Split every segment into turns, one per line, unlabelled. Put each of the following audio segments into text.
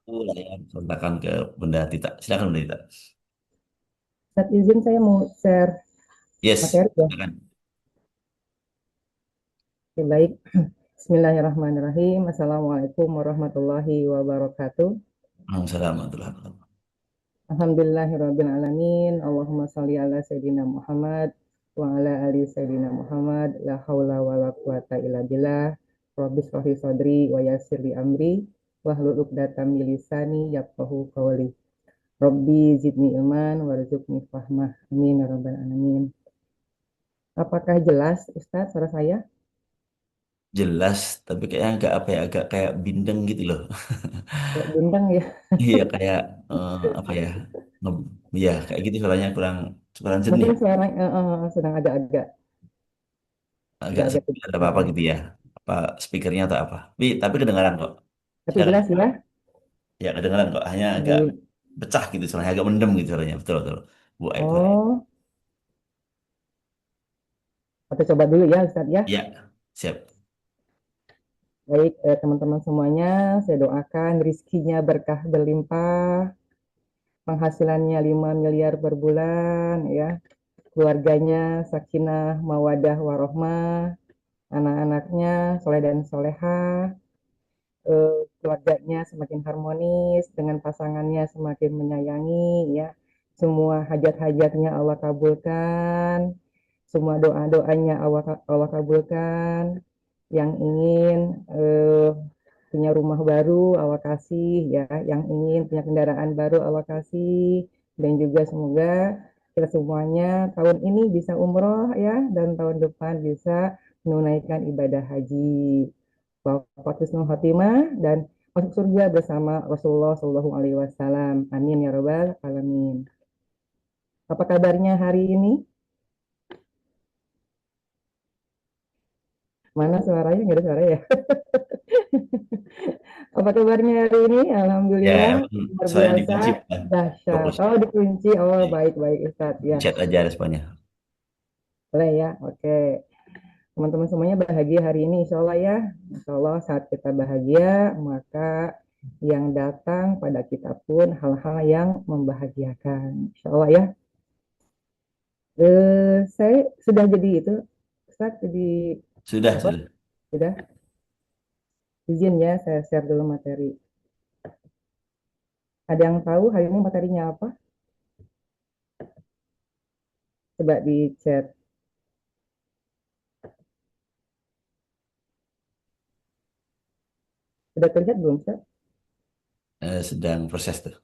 aku lah ya kontakkan ke Bunda Tita. Silakan Bunda Tita.
Saat izin saya mau share
Yes,
materi ya.
silakan.
Oke, baik. Bismillahirrahmanirrahim. Assalamualaikum warahmatullahi wabarakatuh.
Assalamualaikum warahmatullahi wabarakatuh.
Alhamdulillahirrabbilalamin. Allahumma salli ala Sayyidina Muhammad wa ala ali Sayyidina Muhammad. La hawla wa la quwata illa billah. Rabbi shrahli sadri wa yassir li amri. Wahlul 'uqdatam min lisani yafqahu qawli. Rabbi zidni ilman warzuqni fahmah. Amin ya rabbal alamin. Apakah jelas Ustaz suara saya?
Jelas, tapi kayaknya agak apa ya, agak kayak bindeng gitu loh.
Kayak bintang ya.
Iya, kayak apa ya, nge, ya kayak gitu suaranya kurang kurang jernih,
Mungkin suara sedang agak-agak
agak
agak-agak
sepi ada apa-apa gitu ya. Apa speakernya atau apa? Tapi kedengaran kok.
tapi
Silakan.
jelas ya.
Ya kedengaran kok, hanya agak
Baik.
pecah gitu suaranya, agak mendem gitu suaranya. Betul betul. Bu Aib.
Oh, kita coba dulu ya Ustaz ya.
Ya, siap.
Baik, teman-teman semuanya, saya doakan rizkinya berkah berlimpah, penghasilannya 5 miliar per bulan ya, keluarganya sakinah mawadah warohmah, anak-anaknya soleh dan solehah, keluarganya semakin harmonis, dengan pasangannya semakin menyayangi ya. Semua hajat-hajatnya Allah kabulkan, semua doa-doanya Allah kabulkan. Yang ingin punya rumah baru Allah kasih ya, yang ingin punya kendaraan baru Allah kasih, dan juga semoga kita semuanya tahun ini bisa umroh ya, dan tahun depan bisa menunaikan ibadah haji. Wafat husnul khotimah dan masuk surga bersama Rasulullah Shallallahu Alaihi Wasallam. Amin ya robbal alamin. Apa kabarnya hari ini? Mana suaranya? Nggak ada suara ya? Apa kabarnya hari ini?
Ya,
Alhamdulillah,
emang
luar
soalnya
biasa,
dikunci kan.
dahsyat.
Fokus.
Oh, dikunci. Oh, baik-baik Ustadz.
Di
Ya,
chat aja responnya.
boleh ya. Oke. Teman-teman semuanya bahagia hari ini, insya Allah ya. Insya Allah saat kita bahagia, maka yang datang pada kita pun hal-hal yang membahagiakan. Insya Allah ya. Saya sudah jadi itu, Ustadz, jadi
Sudah,
apa?
sudah.
Sudah. Izin ya, saya share dulu materi. Ada yang tahu hari ini materinya apa? Coba di chat. Sudah terlihat belum, Ustadz?
Sedang proses tuh.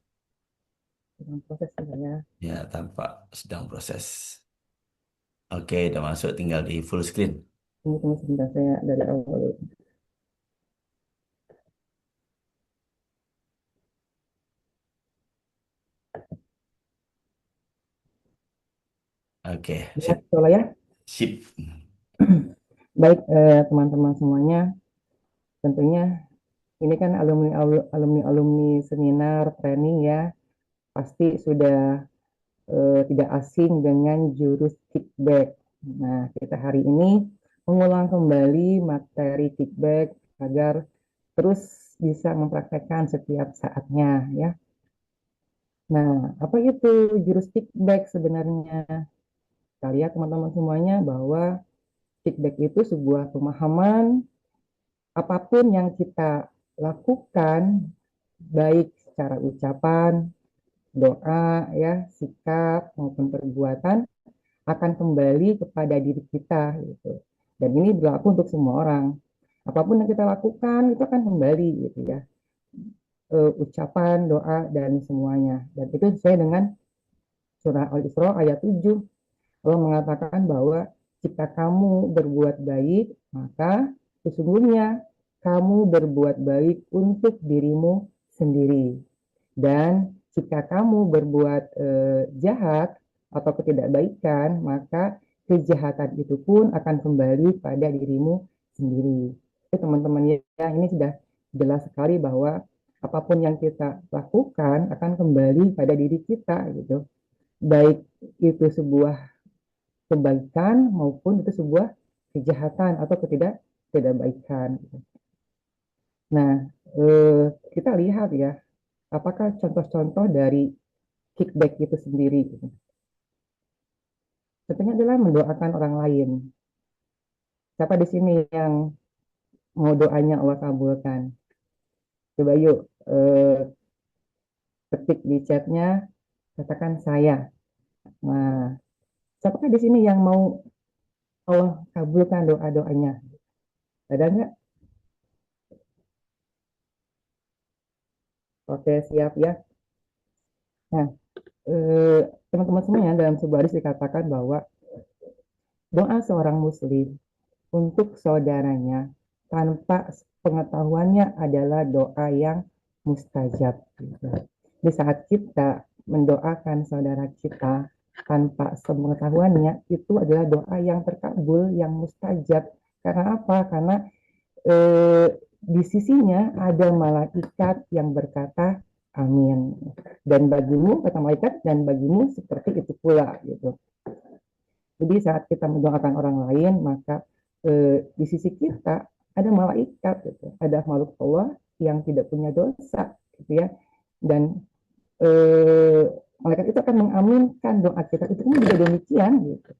Dalam proses ya.
Ya, tampak sedang proses. Oke, udah masuk, tinggal di full screen.
Tunggu sebentar, saya dari awal dulu.
Oke,
Jelas,
sip,
soalnya ya.
sip.
Baik, teman-teman semuanya, tentunya ini kan alumni seminar training ya, pasti sudah tidak asing dengan jurus kickback. Nah, kita hari ini mengulang kembali materi kickback agar terus bisa mempraktekkan setiap saatnya ya. Nah, apa itu jurus kickback sebenarnya? Kita lihat teman-teman semuanya bahwa kickback itu sebuah pemahaman apapun yang kita lakukan, baik secara ucapan, doa, ya, sikap maupun perbuatan, akan kembali kepada diri kita gitu. Dan ini berlaku untuk semua orang. Apapun yang kita lakukan itu akan kembali gitu ya. Ucapan, doa dan semuanya. Dan itu sesuai dengan surah Al-Isra ayat 7. Allah mengatakan bahwa jika kamu berbuat baik, maka sesungguhnya kamu berbuat baik untuk dirimu sendiri. Dan jika kamu berbuat jahat atau ketidakbaikan, maka kejahatan itu pun akan kembali pada dirimu sendiri. Itu teman-teman ya, ini sudah jelas sekali bahwa apapun yang kita lakukan akan kembali pada diri kita gitu. Baik itu sebuah kebaikan maupun itu sebuah kejahatan atau ketidakbaikan. Nah, kita lihat ya, Apakah contoh-contoh dari kickback itu sendiri? Gitu. Contohnya adalah mendoakan orang lain. Siapa di sini yang mau doanya Allah kabulkan? Coba yuk ketik di chatnya, katakan saya. Nah, siapakah di sini yang mau Allah kabulkan doa-doanya? Ada nggak? Oke, siap ya. Nah, teman-teman semuanya dalam sebuah hadis dikatakan bahwa doa seorang muslim untuk saudaranya tanpa pengetahuannya adalah doa yang mustajab. Di saat kita mendoakan saudara kita tanpa sepengetahuannya, itu adalah doa yang terkabul, yang mustajab. Karena apa? Karena di sisinya ada malaikat yang berkata amin. Dan bagimu, kata malaikat, dan bagimu seperti itu pula. Gitu. Jadi saat kita mendoakan orang lain, maka di sisi kita ada malaikat, gitu. Ada makhluk Allah yang tidak punya dosa, gitu ya. Dan malaikat itu akan mengaminkan doa kita. Itu juga demikian, gitu.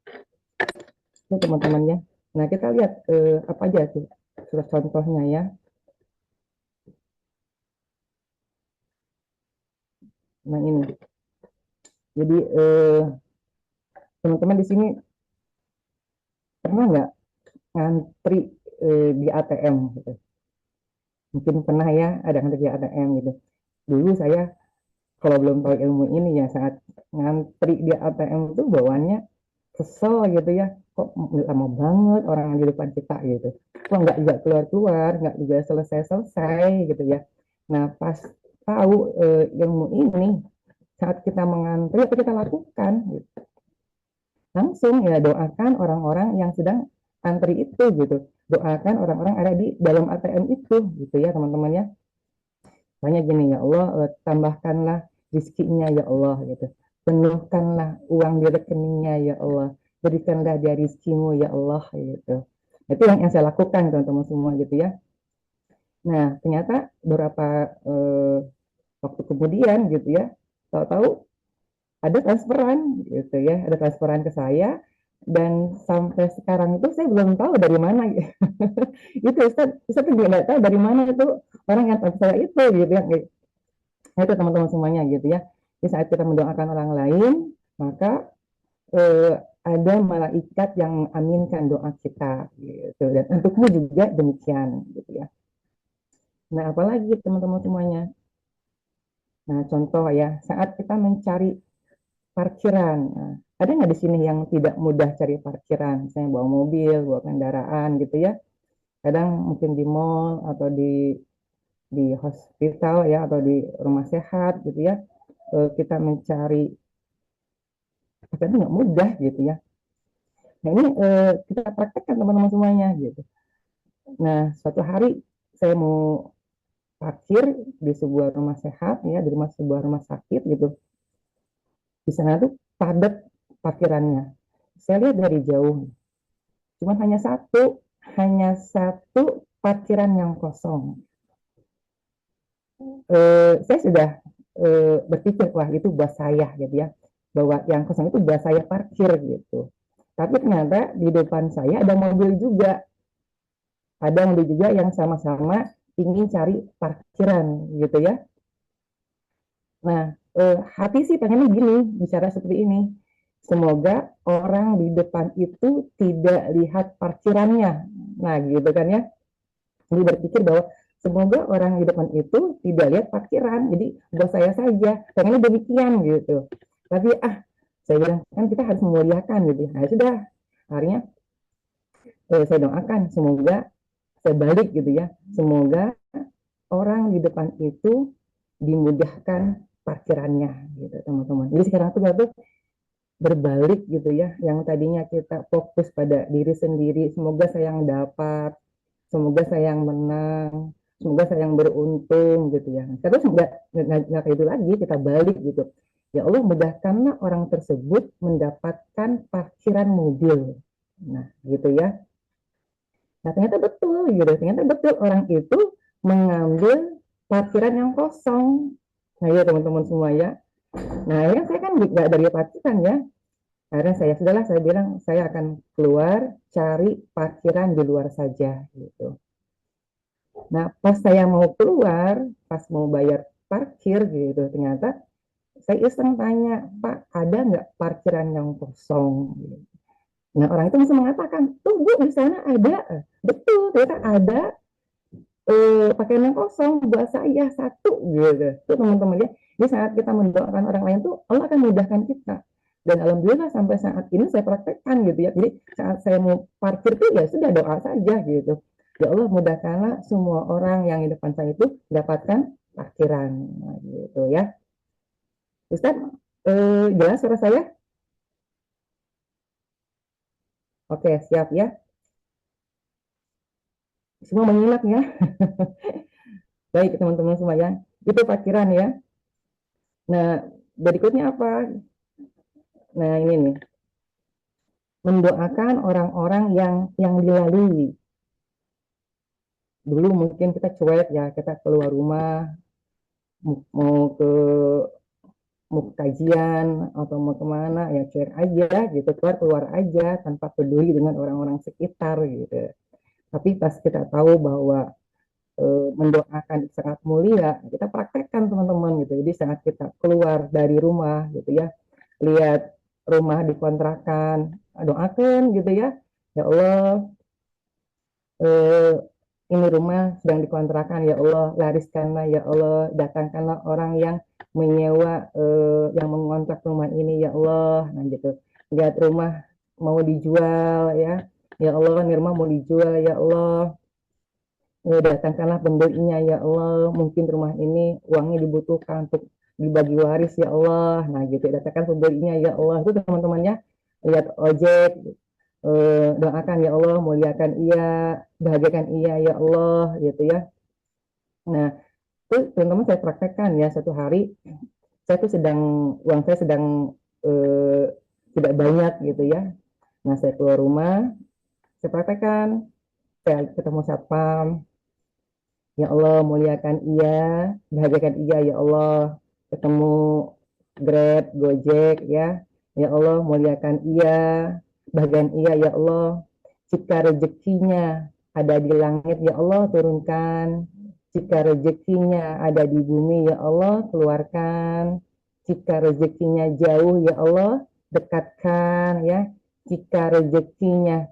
Itu teman-temannya. Nah kita lihat apa aja tuh contohnya ya. Nah ini. Jadi teman-teman di sini pernah nggak ngantri di ATM gitu? Mungkin pernah ya ada ngantri di ATM gitu. Dulu saya kalau belum tahu ilmu ini ya saat ngantri di ATM itu bawaannya kesel gitu ya, kok lama banget orang yang di depan kita gitu, kok nggak keluar keluar, nggak juga selesai selesai gitu ya. Nah pas tahu ilmu ini, saat kita mengantri apa kita lakukan gitu? Langsung ya doakan orang-orang yang sedang antri itu gitu, doakan orang-orang ada di dalam ATM itu gitu ya teman-teman ya. Banyak gini, ya Allah tambahkanlah rizkinya ya Allah gitu, penuhkanlah uang di rekeningnya ya Allah, berikanlah dia rizkimu ya Allah gitu. Itu yang saya lakukan teman-teman semua gitu ya. Nah ternyata beberapa waktu kemudian gitu ya, tahu-tahu ada transferan gitu ya, ada transferan ke saya, dan sampai sekarang itu saya belum tahu dari mana gitu. Itu Ustaz tuh nggak tahu dari mana itu orang yang transfer saya itu gitu ya. Nah, itu teman-teman semuanya gitu ya. Di saat kita mendoakan orang lain, maka eh, ada malaikat yang mengaminkan doa kita gitu. Dan untukmu juga demikian gitu ya. Nah, apalagi teman-teman semuanya. Nah, contoh ya, saat kita mencari parkiran. Nah, ada nggak di sini yang tidak mudah cari parkiran? Misalnya bawa mobil, bawa kendaraan gitu ya. Kadang mungkin di mall atau di hospital ya atau di rumah sehat gitu ya. Kita mencari itu nggak mudah gitu ya. Nah ini kita praktekkan teman-teman semuanya gitu. Nah suatu hari saya mau parkir di sebuah rumah sehat ya, di sebuah rumah sakit gitu. Di sana tuh padat parkirannya. Saya lihat dari jauh, cuma hanya satu parkiran yang kosong. Saya sudah berpikir wah itu buat saya gitu ya, bahwa yang kosong itu buat saya parkir gitu. Tapi ternyata di depan saya ada mobil juga yang sama-sama ingin cari parkiran gitu ya. Nah, hati sih pengennya gini, bicara seperti ini. Semoga orang di depan itu tidak lihat parkirannya. Nah, gitu kan ya. Jadi berpikir bahwa semoga orang di depan itu tidak lihat parkiran. Jadi buat saya saja, pengennya demikian gitu. Tapi saya bilang kan kita harus memuliakan gitu. Nah, sudah, akhirnya saya doakan semoga sebalik gitu ya. Semoga orang di depan itu dimudahkan parkirannya gitu teman-teman. Jadi sekarang tuh bagus berbalik gitu ya. Yang tadinya kita fokus pada diri sendiri, semoga saya yang dapat, semoga saya yang menang, semoga saya yang beruntung gitu ya. Terus nggak kayak itu lagi, kita balik gitu. Ya Allah mudahkanlah orang tersebut mendapatkan parkiran mobil. Nah gitu ya. Nah, ternyata betul gitu. Ternyata betul orang itu mengambil parkiran yang kosong. Nah ya teman-teman semua ya. Nah ya saya kan nggak dari parkiran ya. Akhirnya saya sudahlah saya bilang saya akan keluar cari parkiran di luar saja gitu. Nah pas saya mau keluar, pas mau bayar parkir gitu, ternyata saya iseng tanya, Pak ada nggak parkiran yang kosong? Nah orang itu masih mengatakan, tuh Bu di sana ada. Betul, ternyata ada pakaian yang kosong buat saya satu gitu. Itu teman-teman ya. Di saat kita mendoakan orang lain tuh Allah akan mudahkan kita. Dan alhamdulillah sampai saat ini saya praktekkan gitu ya. Jadi saat saya mau parkir tuh ya sudah doa saja gitu. Ya Allah mudahkanlah semua orang yang di depan saya itu dapatkan parkiran. Nah, gitu ya. Ustaz, jelas suara saya? Oke, siap ya. Semua menyimak ya. Baik teman-teman semua ya. Itu parkiran ya. Nah, berikutnya apa? Nah, ini nih. Mendoakan orang-orang yang dilalui. Dulu mungkin kita cuek ya, kita keluar rumah, mau ke mau ke kajian atau mau kemana ya cuek aja gitu, keluar keluar aja tanpa peduli dengan orang-orang sekitar gitu. Tapi pas kita tahu bahwa mendoakan sangat mulia, kita praktekkan teman-teman gitu. Jadi saat kita keluar dari rumah gitu ya, lihat rumah dikontrakan, doakan gitu ya. Ya Allah, eh, ini rumah sedang dikontrakan ya Allah, lariskanlah ya Allah, datangkanlah orang yang menyewa, yang mengontrak rumah ini ya Allah. Nah gitu, lihat rumah mau dijual ya, ya Allah ini rumah mau dijual ya Allah. Datangkanlah pembelinya ya Allah, mungkin rumah ini uangnya dibutuhkan untuk dibagi waris ya Allah. Nah gitu, datangkan pembelinya ya Allah. Itu teman-temannya lihat ojek, doakan ya Allah, muliakan ia, bahagiakan ia ya Allah gitu ya. Nah itu teman-teman saya praktekkan ya, satu hari saya tuh sedang, uang saya sedang eh, tidak banyak gitu ya. Nah saya keluar rumah, saya praktekkan, saya ketemu satpam, ya Allah muliakan ia, bahagiakan ia ya Allah. Ketemu Grab, Gojek ya. Ya Allah muliakan ia, bahagian ia ya Allah. Jika rezekinya ada di langit ya Allah turunkan. Jika rezekinya ada di bumi ya Allah keluarkan. Jika rezekinya jauh ya Allah dekatkan ya. Jika rezekinya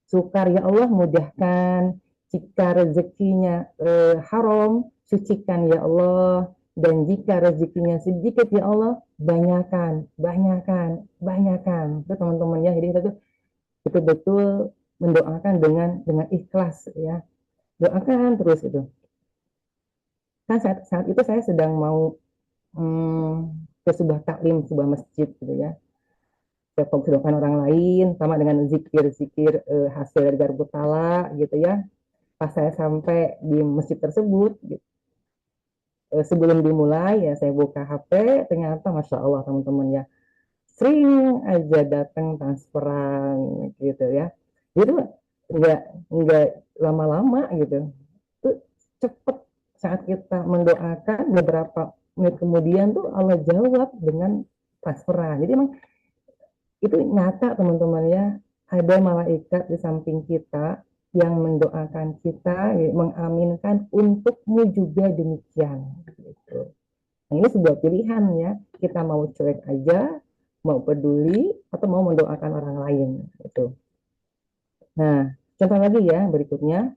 sukar ya Allah mudahkan, jika rezekinya haram sucikan ya Allah, dan jika rezekinya sedikit ya Allah banyakkan, banyakkan, banyakkan. Itu teman-teman ya, jadi kita tuh betul-betul mendoakan dengan ikhlas ya, doakan terus itu. Kan saat itu saya sedang mau ke sebuah taklim, sebuah masjid gitu ya, saya fokus doakan orang lain sama dengan zikir-zikir hasil dari Garbutala gitu ya. Pas saya sampai di masjid tersebut gitu, sebelum dimulai ya saya buka HP, ternyata masya Allah teman-teman ya sering aja datang transferan gitu ya. Jadi nggak nggak lama-lama gitu, itu cepet saat kita mendoakan beberapa menit kemudian tuh Allah jawab dengan transferan. Jadi emang itu nyata teman-teman ya, ada malaikat di samping kita yang mendoakan kita, ya, mengaminkan untukmu juga demikian gitu. Nah, ini sebuah pilihan ya, kita mau cuek aja, mau peduli atau mau mendoakan orang lain gitu. Nah contoh lagi ya berikutnya,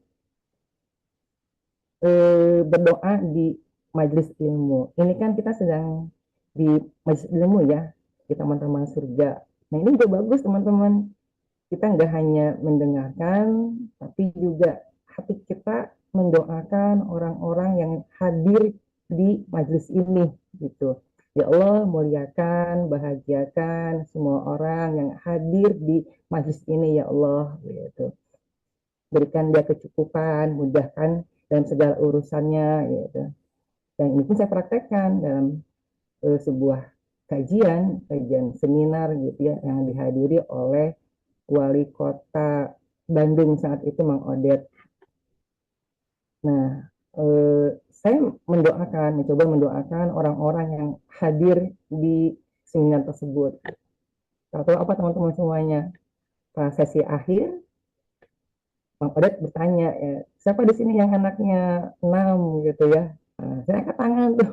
berdoa di majelis ilmu. Ini kan kita sedang di majelis ilmu ya, di teman-teman surga. Nah ini juga bagus teman-teman, kita nggak hanya mendengarkan, tapi juga hati kita mendoakan orang-orang yang hadir di majelis ini gitu. Ya Allah muliakan, bahagiakan semua orang yang hadir di majelis ini ya Allah gitu. Berikan dia kecukupan, mudahkan dalam segala urusannya gitu. Dan ini pun saya praktekkan dalam sebuah kajian seminar gitu ya yang dihadiri oleh Wali Kota Bandung saat itu Mang Odet. Nah, saya mencoba mendoakan orang-orang yang hadir di seminar tersebut. Tahu apa teman-teman semuanya? Pas sesi akhir, Bang Odet bertanya, ya, siapa di sini yang anaknya 6 gitu ya? Nah, saya angkat tangan tuh.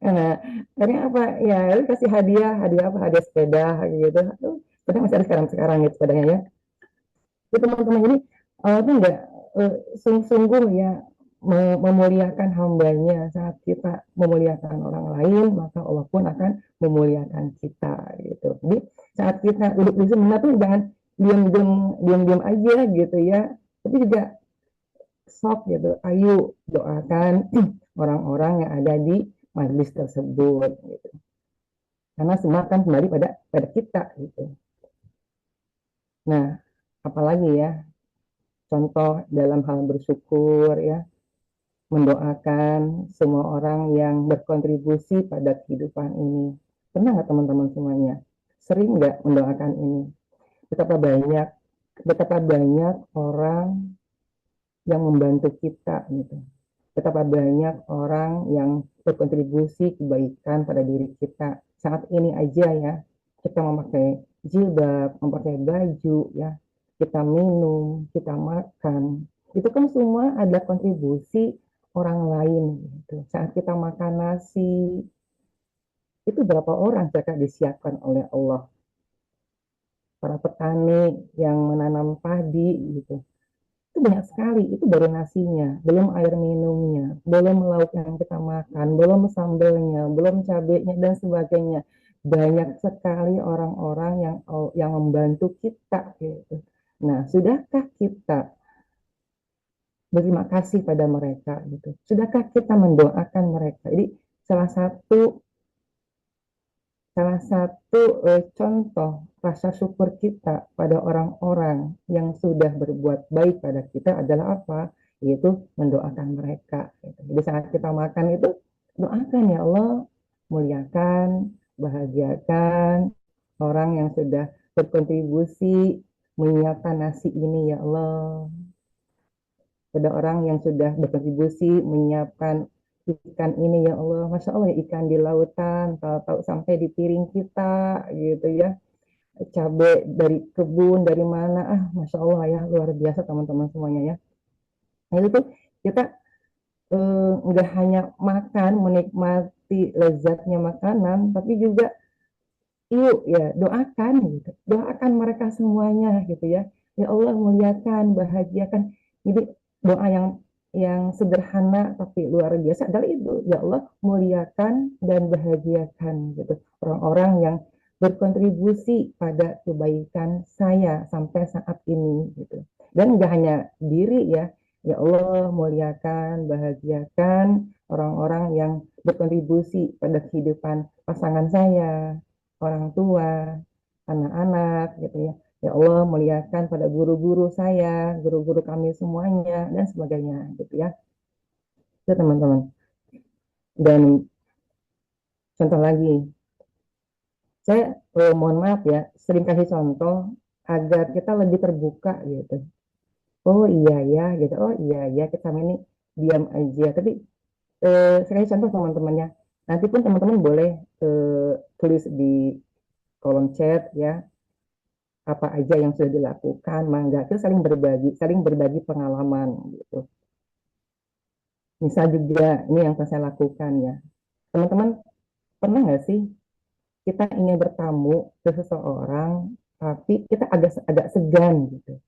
Nah, akhirnya apa? Ya, lu kasih hadiah, hadiah apa? Hadiah sepeda gitu. Aduh, sepeda masih ada sekarang-sekarang gitu sepedanya ya. Jadi teman-teman ini itu enggak sungguh-sungguh ya memuliakan hambanya. Saat kita memuliakan orang lain, maka Allah pun akan memuliakan kita gitu. Jadi saat kita duduk di seminar tuh jangan diam-diam aja gitu ya, tapi juga sok gitu. Ayo doakan orang-orang yang ada di majelis tersebut gitu. Karena semua akan kembali pada kita gitu. Nah, apalagi ya contoh dalam hal bersyukur ya, mendoakan semua orang yang berkontribusi pada kehidupan ini. Pernah nggak teman-teman semuanya? Sering nggak mendoakan ini? Betapa banyak, betapa banyak orang yang membantu kita gitu. Betapa banyak orang yang berkontribusi kebaikan pada diri kita. Saat ini aja ya, kita memakai jilbab, memakai baju ya, kita minum, kita makan. Itu kan semua ada kontribusi orang lain gitu. Saat kita makan nasi, itu berapa orang mereka disiapkan oleh Allah. Para petani yang menanam padi gitu itu banyak sekali, itu baru nasinya, belum air minumnya, belum lauk yang kita makan, belum sambelnya, belum cabenya dan sebagainya. Banyak sekali orang-orang yang membantu kita gitu. Nah, sudahkah kita berterima kasih pada mereka gitu? Sudahkah kita mendoakan mereka? Jadi salah satu Salah satu contoh rasa syukur kita pada orang-orang yang sudah berbuat baik pada kita adalah apa? Yaitu mendoakan mereka. Jadi saat kita makan itu doakan ya Allah, muliakan, bahagiakan orang yang sudah berkontribusi menyiapkan nasi ini ya Allah. Pada orang yang sudah berkontribusi menyiapkan ikan ini ya Allah, Masya Allah ya, ikan di lautan, tahu-tahu sampai di piring kita gitu ya, cabai dari kebun dari mana, Masya Allah ya, luar biasa teman-teman semuanya ya. Nah itu tuh kita nggak hanya makan menikmati lezatnya makanan, tapi juga yuk ya doakan gitu, doakan mereka semuanya gitu ya. Ya Allah muliakan, bahagiakan. Jadi doa yang sederhana tapi luar biasa adalah itu, ya Allah muliakan dan bahagiakan gitu orang-orang yang berkontribusi pada kebaikan saya sampai saat ini gitu. Dan nggak hanya diri ya, ya Allah muliakan, bahagiakan orang-orang yang berkontribusi pada kehidupan pasangan saya, orang tua, anak-anak gitu ya. Ya Allah muliakan pada guru-guru saya, guru-guru kami semuanya dan sebagainya gitu ya. Itu teman-teman. Dan contoh lagi, saya mohon maaf ya, sering kasih contoh agar kita lebih terbuka gitu. Oh iya ya gitu. Oh iya ya kita ini diam aja. Tapi saya kasih contoh teman-temannya. Nanti pun teman-teman boleh tulis di kolom chat ya apa aja yang sudah dilakukan, mangga itu saling berbagi pengalaman gitu. Misal juga ini yang saya lakukan ya. Teman-teman pernah nggak sih kita ingin bertamu ke seseorang tapi kita agak segan gitu.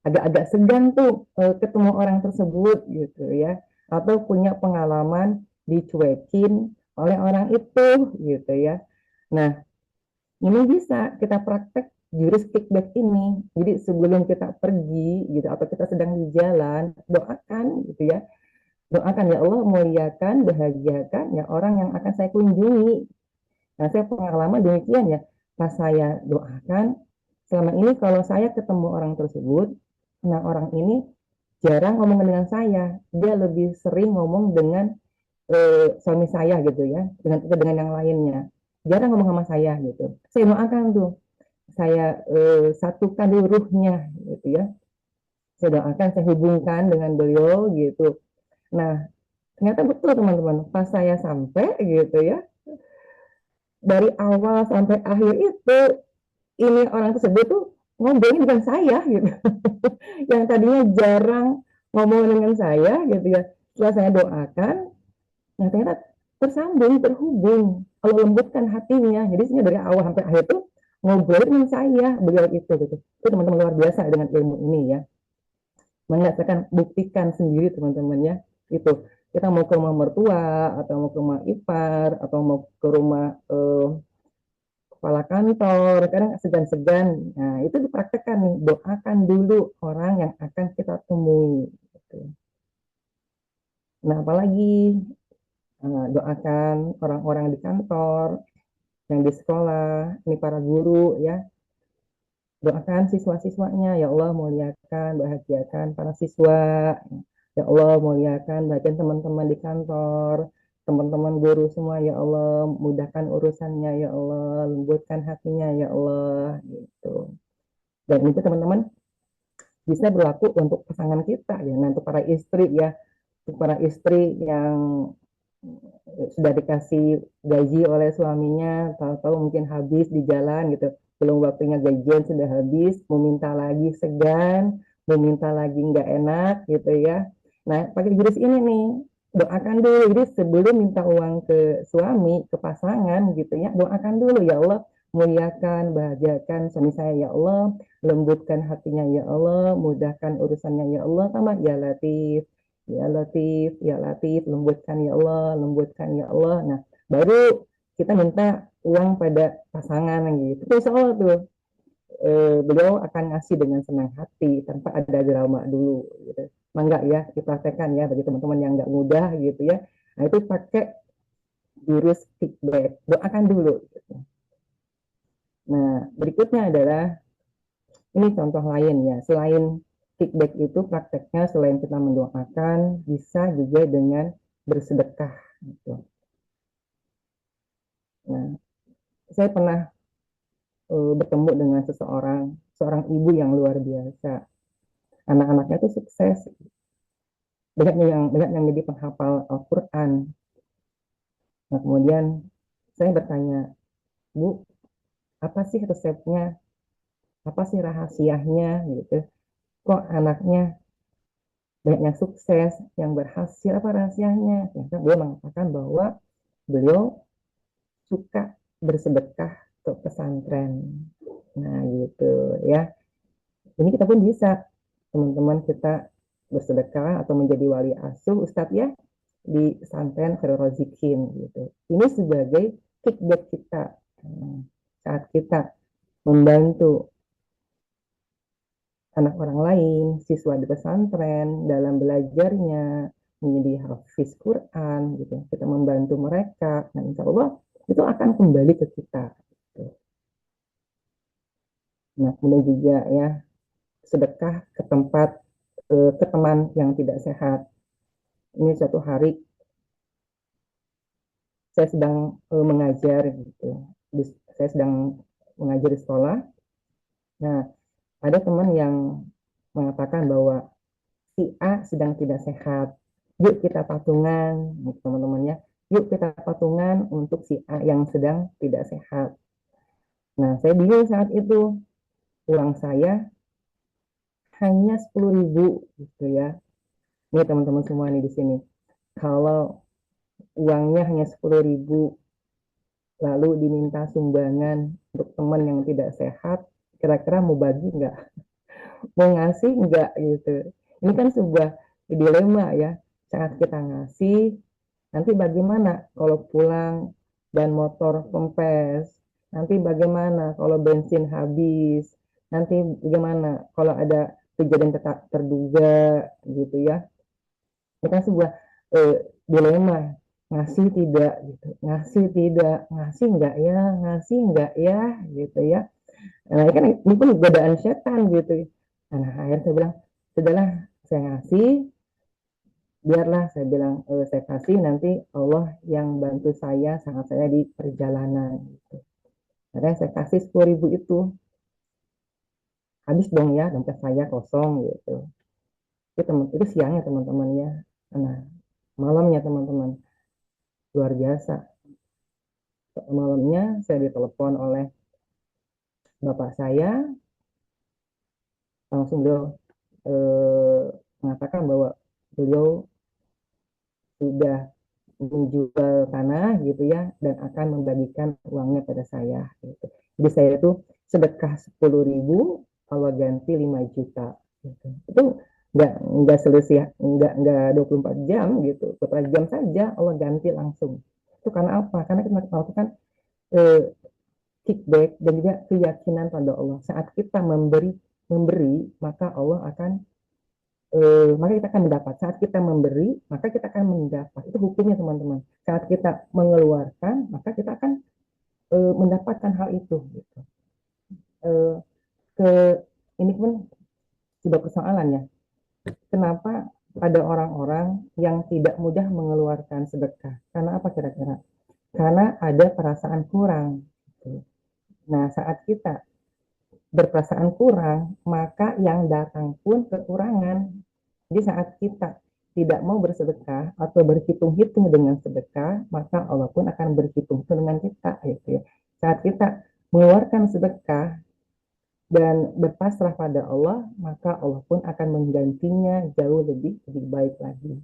Agak-agak segan tuh ketemu orang tersebut gitu ya. Atau punya pengalaman dicuekin oleh orang itu gitu ya. Nah, ini bisa kita praktek jurus kickback ini. Jadi sebelum kita pergi gitu atau kita sedang di jalan, doakan gitu ya. Doakan ya Allah muliakan, bahagiakan ya orang yang akan saya kunjungi. Nah, saya pengalaman demikian ya. Pas saya doakan, selama ini kalau saya ketemu orang tersebut, nah orang ini jarang ngomong dengan saya. Dia lebih sering ngomong dengan suami saya gitu ya, dengan yang lainnya. Jarang ngomong sama saya gitu. Saya doakan tuh, saya satukan dulu ruhnya gitu ya. Saya doakan, saya hubungkan dengan beliau gitu. Nah, Ternyata betul teman-teman, pas saya sampai gitu ya, dari awal sampai akhir itu, ini orang tersebut tuh ngobrolnya dengan saya gitu. Yang tadinya jarang ngomong dengan saya gitu ya. Setelah saya doakan, nah ternyata tersambung, terhubung, kalau lembutkan hatinya. Jadi sebenarnya dari awal sampai akhir tuh ngobrol dengan saya, beliau itu gitu. Itu teman-teman luar biasa dengan ilmu ini ya. Mengatakan buktikan sendiri teman-teman ya. Itu kita mau ke rumah mertua atau mau ke rumah ipar atau mau ke rumah kepala kantor, kadang segan-segan. Nah, itu dipraktekkan nih, doakan dulu orang yang akan kita temui. Gitu. Nah, apalagi doakan orang-orang di kantor, yang di sekolah, ini para guru ya, doakan siswa-siswanya, ya Allah muliakan, bahagiakan para siswa, ya Allah muliakan, bahagian teman-teman di kantor, teman-teman guru semua, ya Allah mudahkan urusannya, ya Allah lembutkan hatinya, ya Allah gitu. Dan itu teman-teman bisa berlaku untuk pasangan kita ya, nah, untuk para istri ya, untuk para istri yang sudah dikasih gaji oleh suaminya, tahu-tahu mungkin habis di jalan gitu, belum waktunya gajian sudah habis, mau minta lagi segan, mau minta lagi nggak enak gitu ya. Nah, pakai jurus ini nih, doakan dulu. Jadi sebelum minta uang ke suami, ke pasangan gitu ya, doakan dulu, ya Allah muliakan, bahagiakan suami saya, ya Allah lembutkan hatinya, ya Allah mudahkan urusannya, ya Allah, tambah ya Latif, ya Latif, ya Latif, lembutkan ya Allah, lembutkan ya Allah. Nah, baru kita minta uang pada pasangan gitu. Insya Allah tuh beliau akan ngasih dengan senang hati tanpa ada drama dulu. Gitu. Mangga ya dipraktekkan ya bagi teman-teman yang nggak mudah gitu ya. Nah itu pakai jurus feedback, doakan dulu. Gitu. Nah berikutnya adalah ini contoh lain ya. Selain feedback itu prakteknya selain kita mendoakan bisa juga dengan bersedekah gitu. Nah, saya pernah bertemu dengan seorang ibu yang luar biasa. Anak-anaknya itu sukses, banyak yang jadi penghafal Al-Quran. Nah, kemudian saya bertanya, Bu, apa sih resepnya? Apa sih rahasianya gitu? Kok anaknya banyak yang sukses, yang berhasil, apa rahasianya? Ternyata dia mengatakan bahwa beliau suka bersedekah ke pesantren. Nah, gitu ya. Ini kita pun bisa, teman-teman kita bersedekah atau menjadi wali asuh Ustadz ya di pesantren Khairul Rozikin gitu. Ini sebagai kickback kita saat kita membantu anak orang lain, siswa di pesantren dalam belajarnya menjadi hafiz Quran gitu. Kita membantu mereka, nah insya Allah itu akan kembali ke kita. Gitu. Nah, kemudian juga ya sedekah ke tempat ke teman yang tidak sehat. Ini suatu hari saya sedang mengajar gitu. Saya sedang mengajar di sekolah. Nah, ada teman yang mengatakan bahwa si A sedang tidak sehat. Yuk kita patungan, gitu, teman-temannya. Yuk kita patungan untuk si A yang sedang tidak sehat. Nah, saya bingung saat itu. Uang saya hanya 10.000 gitu ya. Ini teman-teman semua nih di sini. Kalau uangnya hanya 10.000 lalu diminta sumbangan untuk teman yang tidak sehat, kira-kira mau bagi nggak? Mau ngasih nggak gitu? Ini kan sebuah dilema ya. Saat kita ngasih, nanti bagaimana kalau pulang dan motor kempes? Nanti bagaimana kalau bensin habis? Nanti bagaimana kalau ada kejadian tak terduga gitu ya? Ini kan sebuah eh, dilema, ngasih tidak gitu, ngasih tidak, ngasih enggak ya, ngasih enggak ya gitu ya. Nah ini kan ini pun godaan setan gitu. Nah akhirnya saya bilang sudahlah, saya ngasih, biarlah saya bilang saya kasih, nanti Allah yang bantu saya saat saya di perjalanan gitu. Akhirnya saya kasih 10.000 itu, habis dong ya dompet saya kosong gitu. Itu siangnya teman-temannya. Nah malamnya teman-teman, luar biasa. Malamnya saya ditelepon oleh bapak saya, langsung beliau eh, mengatakan bahwa beliau sudah menjual tanah gitu ya dan akan membagikan uangnya pada saya gitu. Jadi saya itu sedekah 10.000, Allah ganti 5 juta gitu. Itu nggak selesai, nggak 24 jam gitu, beberapa jam saja Allah ganti langsung. Itu karena apa? Karena kita melakukan eh, kickback dan juga keyakinan pada Allah. Saat kita memberi maka Allah akan maka kita akan mendapat. Saat kita memberi, maka kita akan mendapat. Itu hukumnya teman-teman. Saat kita mengeluarkan, maka kita akan mendapatkan hal itu. Gitu. Eh, ke ini pun sebuah persoalan ya. Kenapa ada orang-orang yang tidak mudah mengeluarkan sedekah? Karena apa kira-kira? Karena ada perasaan kurang. Gitu. Nah, saat kita berperasaan kurang, maka yang datang pun kekurangan. Jadi saat kita tidak mau bersedekah atau berhitung-hitung dengan sedekah, maka Allah pun akan berhitung dengan kita. Gitu ya. Saat kita mengeluarkan sedekah dan berpasrah pada Allah, maka Allah pun akan menggantinya jauh lebih baik lagi.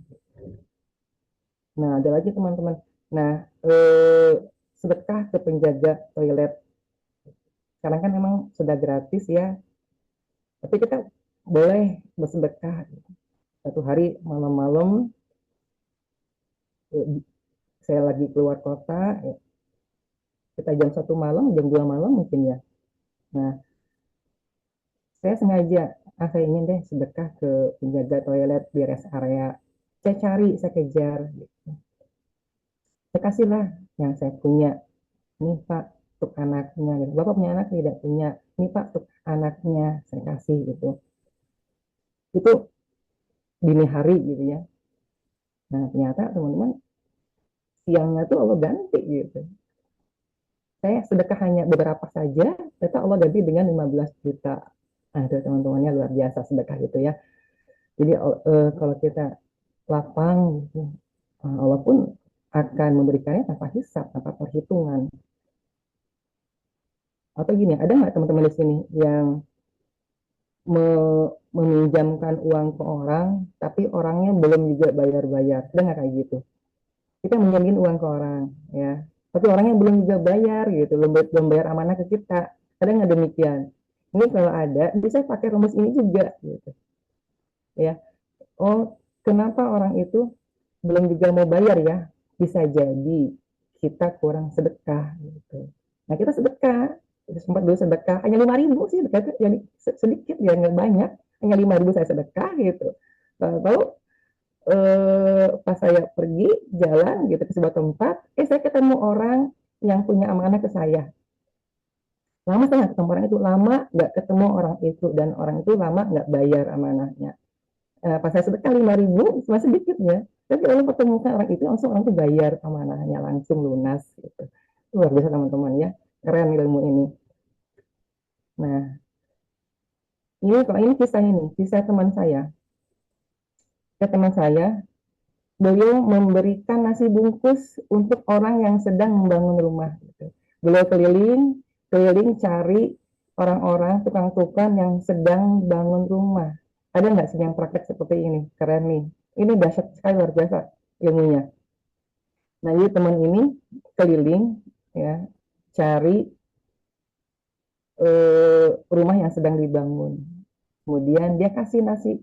Nah, ada lagi teman-teman. Nah, sedekah ke penjaga toilet. Sekarang kan memang sudah gratis ya, tapi kita boleh bersedekah. Satu hari malam-malam saya lagi keluar kota, kita jam 1 malam, jam 2 malam mungkin ya. Nah, saya sengaja, saya ingin deh sedekah ke penjaga toilet di rest area. Saya cari, saya kejar. Gitu. Saya kasihlah yang saya punya. Nih Pak, untuk anaknya. Gitu. Bapak punya anak tidak punya. Nih Pak, untuk anaknya saya kasih gitu. Itu dini hari gitu ya. Nah, ternyata teman-teman siangnya tuh Allah ganti gitu. Saya sedekah hanya beberapa saja, ternyata Allah ganti dengan 15 juta. Nah, itu teman-temannya luar biasa sedekah gitu ya. Jadi kalau kita lapang gitu, Allah pun akan memberikannya tanpa hisap, tanpa perhitungan. Atau gini, ada nggak teman-teman di sini yang meminjamkan uang ke orang, tapi orangnya belum juga bayar-bayar? Ada nggak kayak gitu? Kita minjemin uang ke orang, ya, tapi orangnya belum juga bayar gitu, belum bayar amanah ke kita. Ada nggak demikian? Ini kalau ada, bisa pakai rumus ini juga, gitu, ya. Oh, kenapa orang itu belum juga mau bayar ya? Bisa jadi kita kurang sedekah, gitu. Nah, kita sedekah, sempat dulu sedekah, hanya 5.000 sih, sedekah jadi sedikit ya, nggak banyak, hanya 5.000 saya sedekah gitu. Lalu pas saya pergi jalan gitu ke sebuah tempat, saya ketemu orang yang punya amanah ke saya. Lama saya nggak ketemu orang itu, lama nggak ketemu orang itu, dan orang itu lama nggak bayar amanahnya. Pas saya sedekah 5.000, cuma sedikit ya. Tapi kalau pertemukan orang itu, langsung orang itu bayar amanahnya, langsung lunas. Gitu. Luar biasa teman-teman ya, keren ilmu ini. Nah, ini kisah teman saya. Teman saya, beliau memberikan nasi bungkus untuk orang yang sedang membangun rumah. Gitu. Beliau keliling cari orang-orang tukang-tukang yang sedang bangun rumah. Ada nggak sih yang praktek seperti ini? Keren nih. Ini dahsyat sekali, luar biasa ilmunya. Nah, jadi teman ini keliling ya cari rumah yang sedang dibangun. Kemudian dia kasih nasi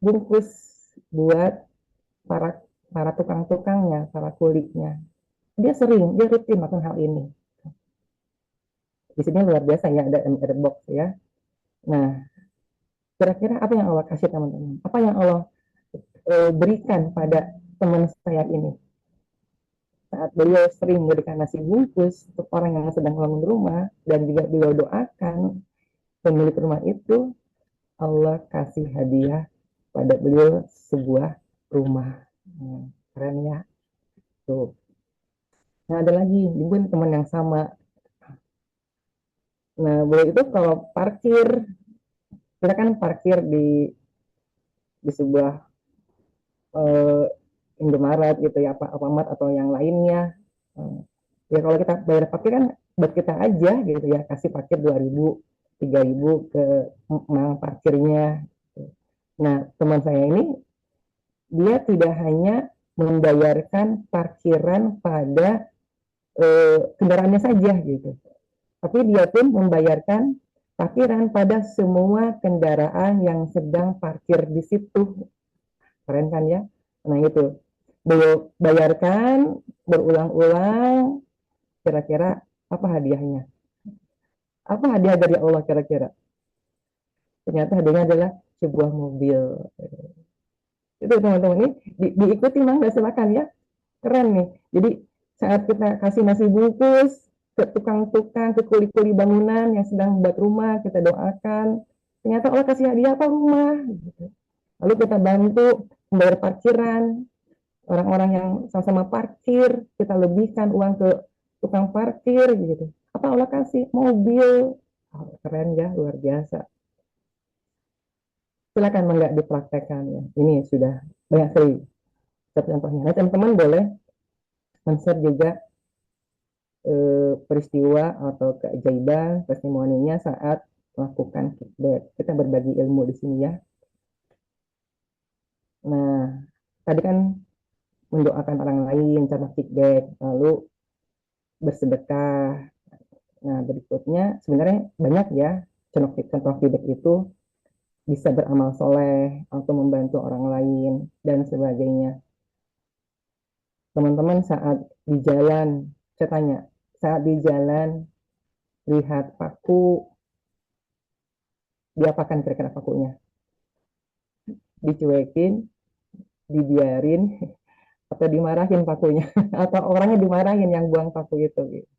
bungkus buat para para tukang-tukangnya, para kuliknya. Dia rutin melakukan hal ini. Di sini luar biasa ya, ada MR box ya. Nah, kira-kira apa yang Allah kasih teman-teman? Apa yang Allah berikan pada teman saya ini? Saat beliau sering memberikan nasi bungkus untuk orang yang sedang bangun rumah, dan juga beliau doakan pemilik rumah itu, Allah kasih hadiah pada beliau sebuah rumah. Keren ya. Tuh. Nah, ada lagi, mungkin teman yang sama. Nah, beliau itu kalau parkir, kita kan parkir di sebuah eh, Indomaret gitu ya, apa Alfamart atau yang lainnya. Eh, Ya kalau kita bayar parkir kan buat kita aja gitu ya, kasih parkir 2.000, 3.000 ke mang parkirnya. Nah, teman saya ini dia tidak hanya membayarkan parkiran pada kendaraannya saja gitu, tapi dia pun membayarkan parkiran pada semua kendaraan yang sedang parkir di situ. Keren kan ya? Nah itu, beliau bayarkan berulang-ulang, kira-kira apa hadiahnya? Apa hadiah dari Allah kira-kira? Ternyata hadiahnya adalah sebuah mobil. Itu teman-teman ini diikuti mangga silakan ya. Keren nih. Jadi saat kita kasih nasi bungkus ke tukang-tukang, ke kuli-kuli bangunan yang sedang buat rumah, kita doakan. Ternyata Allah kasih hadiah apa rumah. Gitu. Lalu kita bantu membayar parkiran, orang-orang yang sama-sama parkir, kita lebihkan uang ke tukang parkir gitu. Apa Allah kasih? Mobil. Oh, keren ya, luar biasa. Silakan enggak dipraktekkan ya. Ini sudah banyak sekali contohnya. Nah, teman-teman boleh men-share juga peristiwa atau keajaiban testimoninya saat melakukan kickback. Kita berbagi ilmu di sini ya. Nah, tadi kan mendoakan orang lain cara kickback, lalu bersedekah. Nah, berikutnya sebenarnya banyak ya contoh feedback itu bisa beramal soleh atau membantu orang lain dan sebagainya. Teman-teman saat di jalan, saya tanya, saat di jalan lihat paku, diapakan kira-kira pakunya? Dicuekin, dibiarin, atau dimarahin pakunya? Atau orangnya dimarahin yang buang paku itu? Gitu.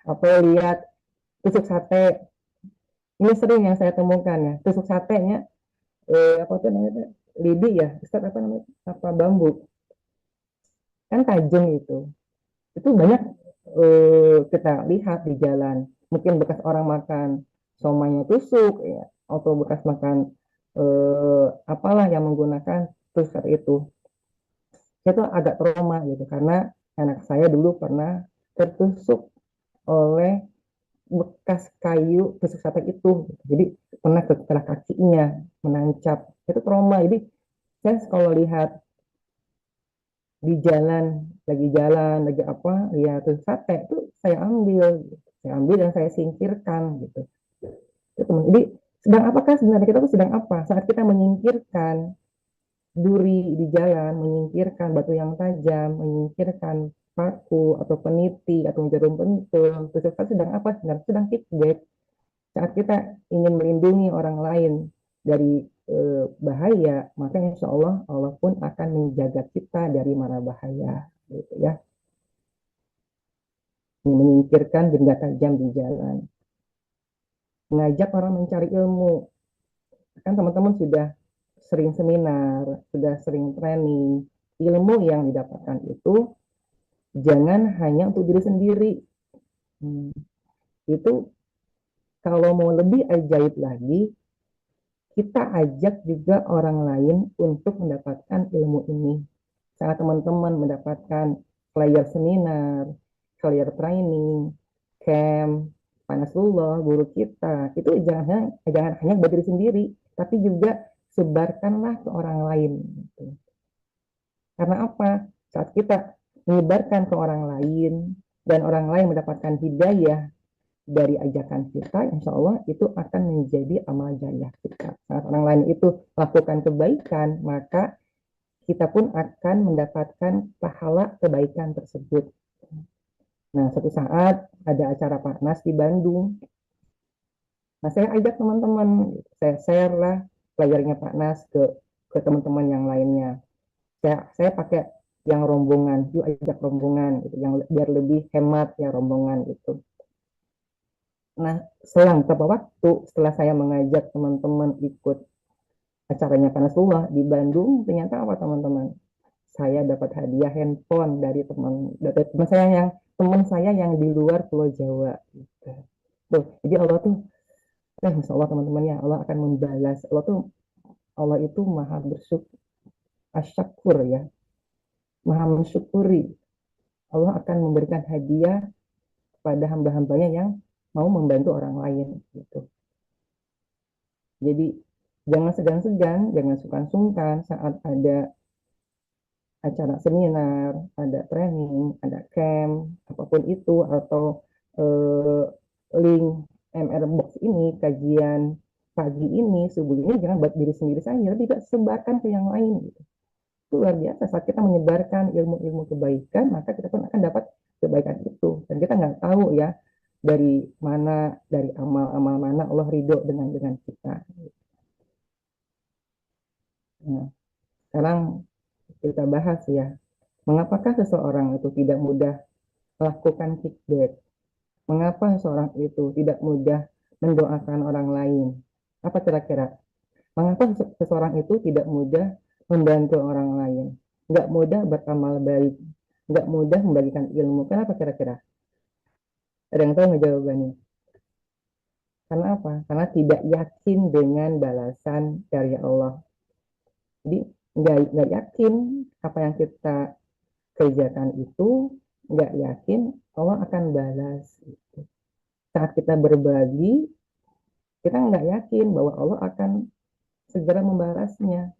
Atau lihat tusuk sate, ini sering yang saya temukan ya, tusuk satenya apa tuh namanya, lidi ya Ustaz, apa namanya, apa bambu kan tajam itu banyak kita lihat di jalan, mungkin bekas orang makan somanya tusuk ya, atau bekas makan apalah yang menggunakan tusuk itu. Saya tuh agak trauma gitu karena anak saya dulu pernah tertusuk oleh bekas kayu tusuk sate itu, jadi pernah ke kepala kakinya menancap, itu trauma. Jadi saya kalau lihat di jalan lagi apa ya tuh sate itu saya ambil dan saya singkirkan gitu. Itu teman. Jadi sedang apakah sebenarnya kita tuh sedang apa saat kita menyingkirkan duri di jalan, menyingkirkan batu yang tajam, menyingkirkan paku atau peniti atau jarum pentul, itu sedang apa sebenarnya? Sedang kickback. Saat kita ingin melindungi orang lain dari bahaya, maka insya Allah Allah pun akan menjaga kita dari mara bahaya, gitu ya. Menyingkirkan benda tajam di jalan, mengajak orang mencari ilmu. Kan teman-teman sudah sering seminar, sudah sering training, ilmu yang didapatkan itu jangan hanya untuk diri sendiri. Itu kalau mau lebih ajaib lagi, kita ajak juga orang lain untuk mendapatkan ilmu ini. Saat teman-teman mendapatkan flyer seminar, flyer training, camp, panasullah, guru kita, itu jangan hanya buat diri sendiri, tapi juga sebarkanlah ke orang lain. Karena apa? Saat kita menyebarkan ke orang lain, dan orang lain mendapatkan hidayah dari ajakan kita, insya Allah itu akan menjadi amal jariah kita. Saat orang lain itu lakukan kebaikan, maka kita pun akan mendapatkan pahala kebaikan tersebut. Nah, suatu saat ada acara Parnas di Bandung. Nah, saya ajak teman-teman, saya share lah pelajarnya Parnas ke teman-teman yang lainnya. Saya pakai yang rombongan, yuk ajak rombongan, gitu, yang biar lebih hemat ya rombongan gitu. Nah, selang beberapa waktu setelah saya mengajak teman-teman ikut acaranya Panasullah di Bandung, ternyata apa teman-teman? Saya dapat hadiah handphone dari teman saya yang di luar Pulau Jawa. Gitu. Tuh, jadi Allah tuh, Masya Allah teman-teman ya, Allah akan membalas. Allah itu maha bersyukur, asyakur ya. maha mensyukuri. Allah akan memberikan hadiah pada hamba-hambanya yang mau membantu orang lain gitu. Jadi jangan segan-segan, jangan sungkan-sungkan saat ada acara seminar, ada training, ada camp, apapun itu, atau eh, link MR Box ini, kajian pagi ini, subuh ini, jangan buat diri sendiri saja, tapi juga sebarkan ke yang lain. Gitu. Itu luar biasa, saat kita menyebarkan ilmu-ilmu kebaikan, maka kita pun akan dapat kebaikan itu. Dan kita nggak tahu ya, dari mana, dari amal-amal mana Allah ridho dengan kita. Nah, sekarang kita bahas ya, mengapakah seseorang itu tidak mudah melakukan kickback? Mengapa seseorang itu tidak mudah mendoakan orang lain? Apa kira-kira? Mengapa seseorang itu tidak mudah membantu orang lain? Nggak mudah beramal baik, nggak mudah membagikan ilmu. Kenapa kira-kira? Ada yang tahu nggak jawabannya? Karena apa? Karena tidak yakin dengan balasan dari Allah. Jadi nggak yakin apa yang kita kerjakan itu, nggak yakin Allah akan balas. Saat kita berbagi, kita nggak yakin bahwa Allah akan segera membalasnya.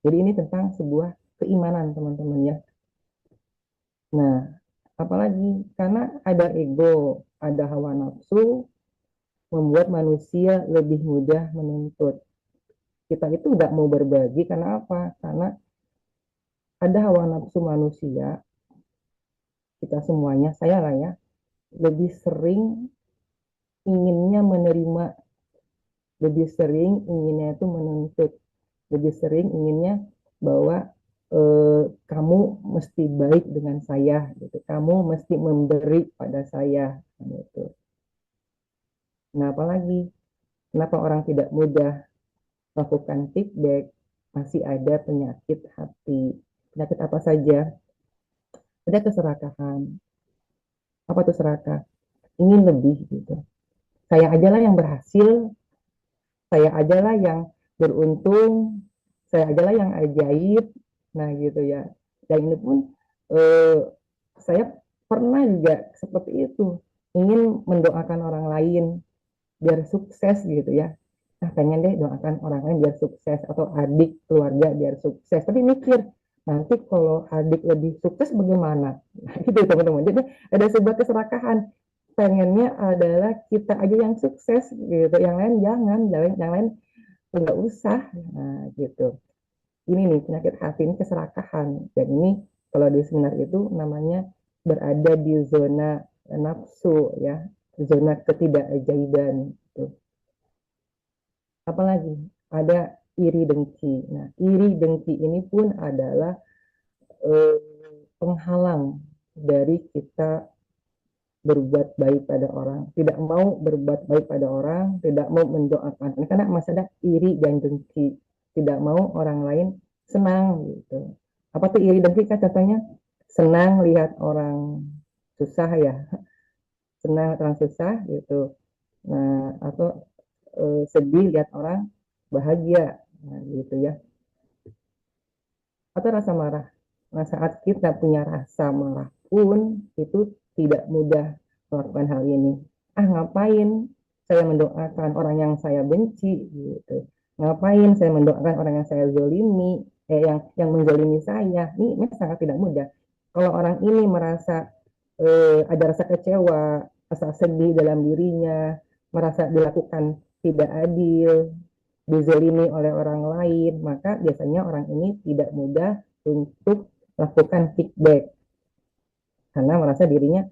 Jadi ini tentang sebuah keimanan teman-teman ya. Nah, apalagi karena ada ego, ada hawa nafsu, membuat manusia lebih mudah menuntut. Kita itu nggak mau berbagi karena apa? Karena ada hawa nafsu manusia, kita semuanya, saya lah ya, lebih sering inginnya menerima, lebih sering inginnya itu menuntut, lebih sering inginnya bahwa kamu mesti baik dengan saya, gitu. Kamu mesti memberi pada saya, gitu. Nah, apalagi kenapa orang tidak mudah melakukan feedback? Masih ada penyakit hati. Penyakit apa saja? Ada keserakahan. Apa itu serakah? Ingin lebih gitu. Saya ajalah yang berhasil, saya ajalah yang beruntung, saya adalah yang ajaib. Nah gitu ya. Dan ini pun eh, saya pernah juga seperti itu, ingin mendoakan orang lain biar sukses gitu ya. Nah pengen deh doakan orang lain biar sukses, atau adik keluarga biar sukses, tapi mikir nanti kalau adik lebih sukses bagaimana. Nah, gitu teman-teman, jadi ada sebuah keserakahan, pengennya adalah kita aja yang sukses gitu, yang lain jangan, yang lain nggak usah. Nah gitu, ini nih penyakit hati, ini keserakahan. Dan ini kalau di seminar itu namanya berada di zona nafsu ya, zona ketidakajaiban gitu. Apalagi ada iri dengki. Nah, iri dengki ini pun adalah eh, penghalang dari kita berbuat baik pada orang, tidak mau berbuat baik pada orang, tidak mau mendoakan. Ini karena masih ada iri dan dengki, tidak mau orang lain senang gitu. Apa tuh iri dengki kan? Contohnya senang lihat orang susah ya, senang lihat orang susah gitu. Nah, atau sedih lihat orang bahagia, nah, gitu ya. Atau rasa marah. Nah, saat kita punya rasa marah pun itu tidak mudah melakukan hal ini. Ah, ngapain saya mendoakan orang yang saya benci gitu. Ngapain saya mendoakan orang yang saya zolimi, yang menzolimi saya. Ini sangat tidak mudah. Kalau orang ini merasa ada rasa kecewa, rasa sedih dalam dirinya, merasa dilakukan tidak adil, dizolimi oleh orang lain, maka biasanya orang ini tidak mudah untuk melakukan feedback karena merasa dirinya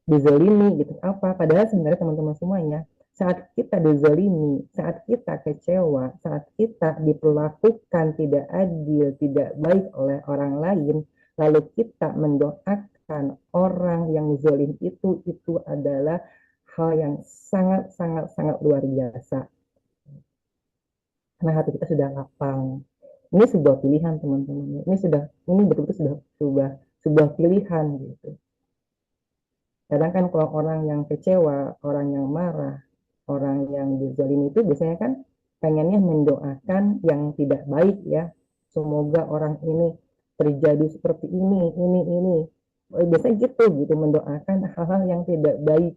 dizolimi gitu. Apa? Padahal sebenarnya teman-teman semuanya, saat kita dizolimi, saat kita kecewa, saat kita diperlakukan tidak adil, tidak baik oleh orang lain, lalu kita mendoakan orang yang zolim itu adalah hal yang sangat sangat sangat luar biasa. Karena hati kita sudah lapang. Ini sebuah pilihan teman-teman. Ini betul-betul sudah sebuah pilihan gitu. Kadang kan kalau orang yang kecewa, orang yang marah, orang yang dizalimi itu biasanya kan pengennya mendoakan yang tidak baik ya. Semoga orang ini terjadi seperti ini. Biasanya gitu mendoakan hal-hal yang tidak baik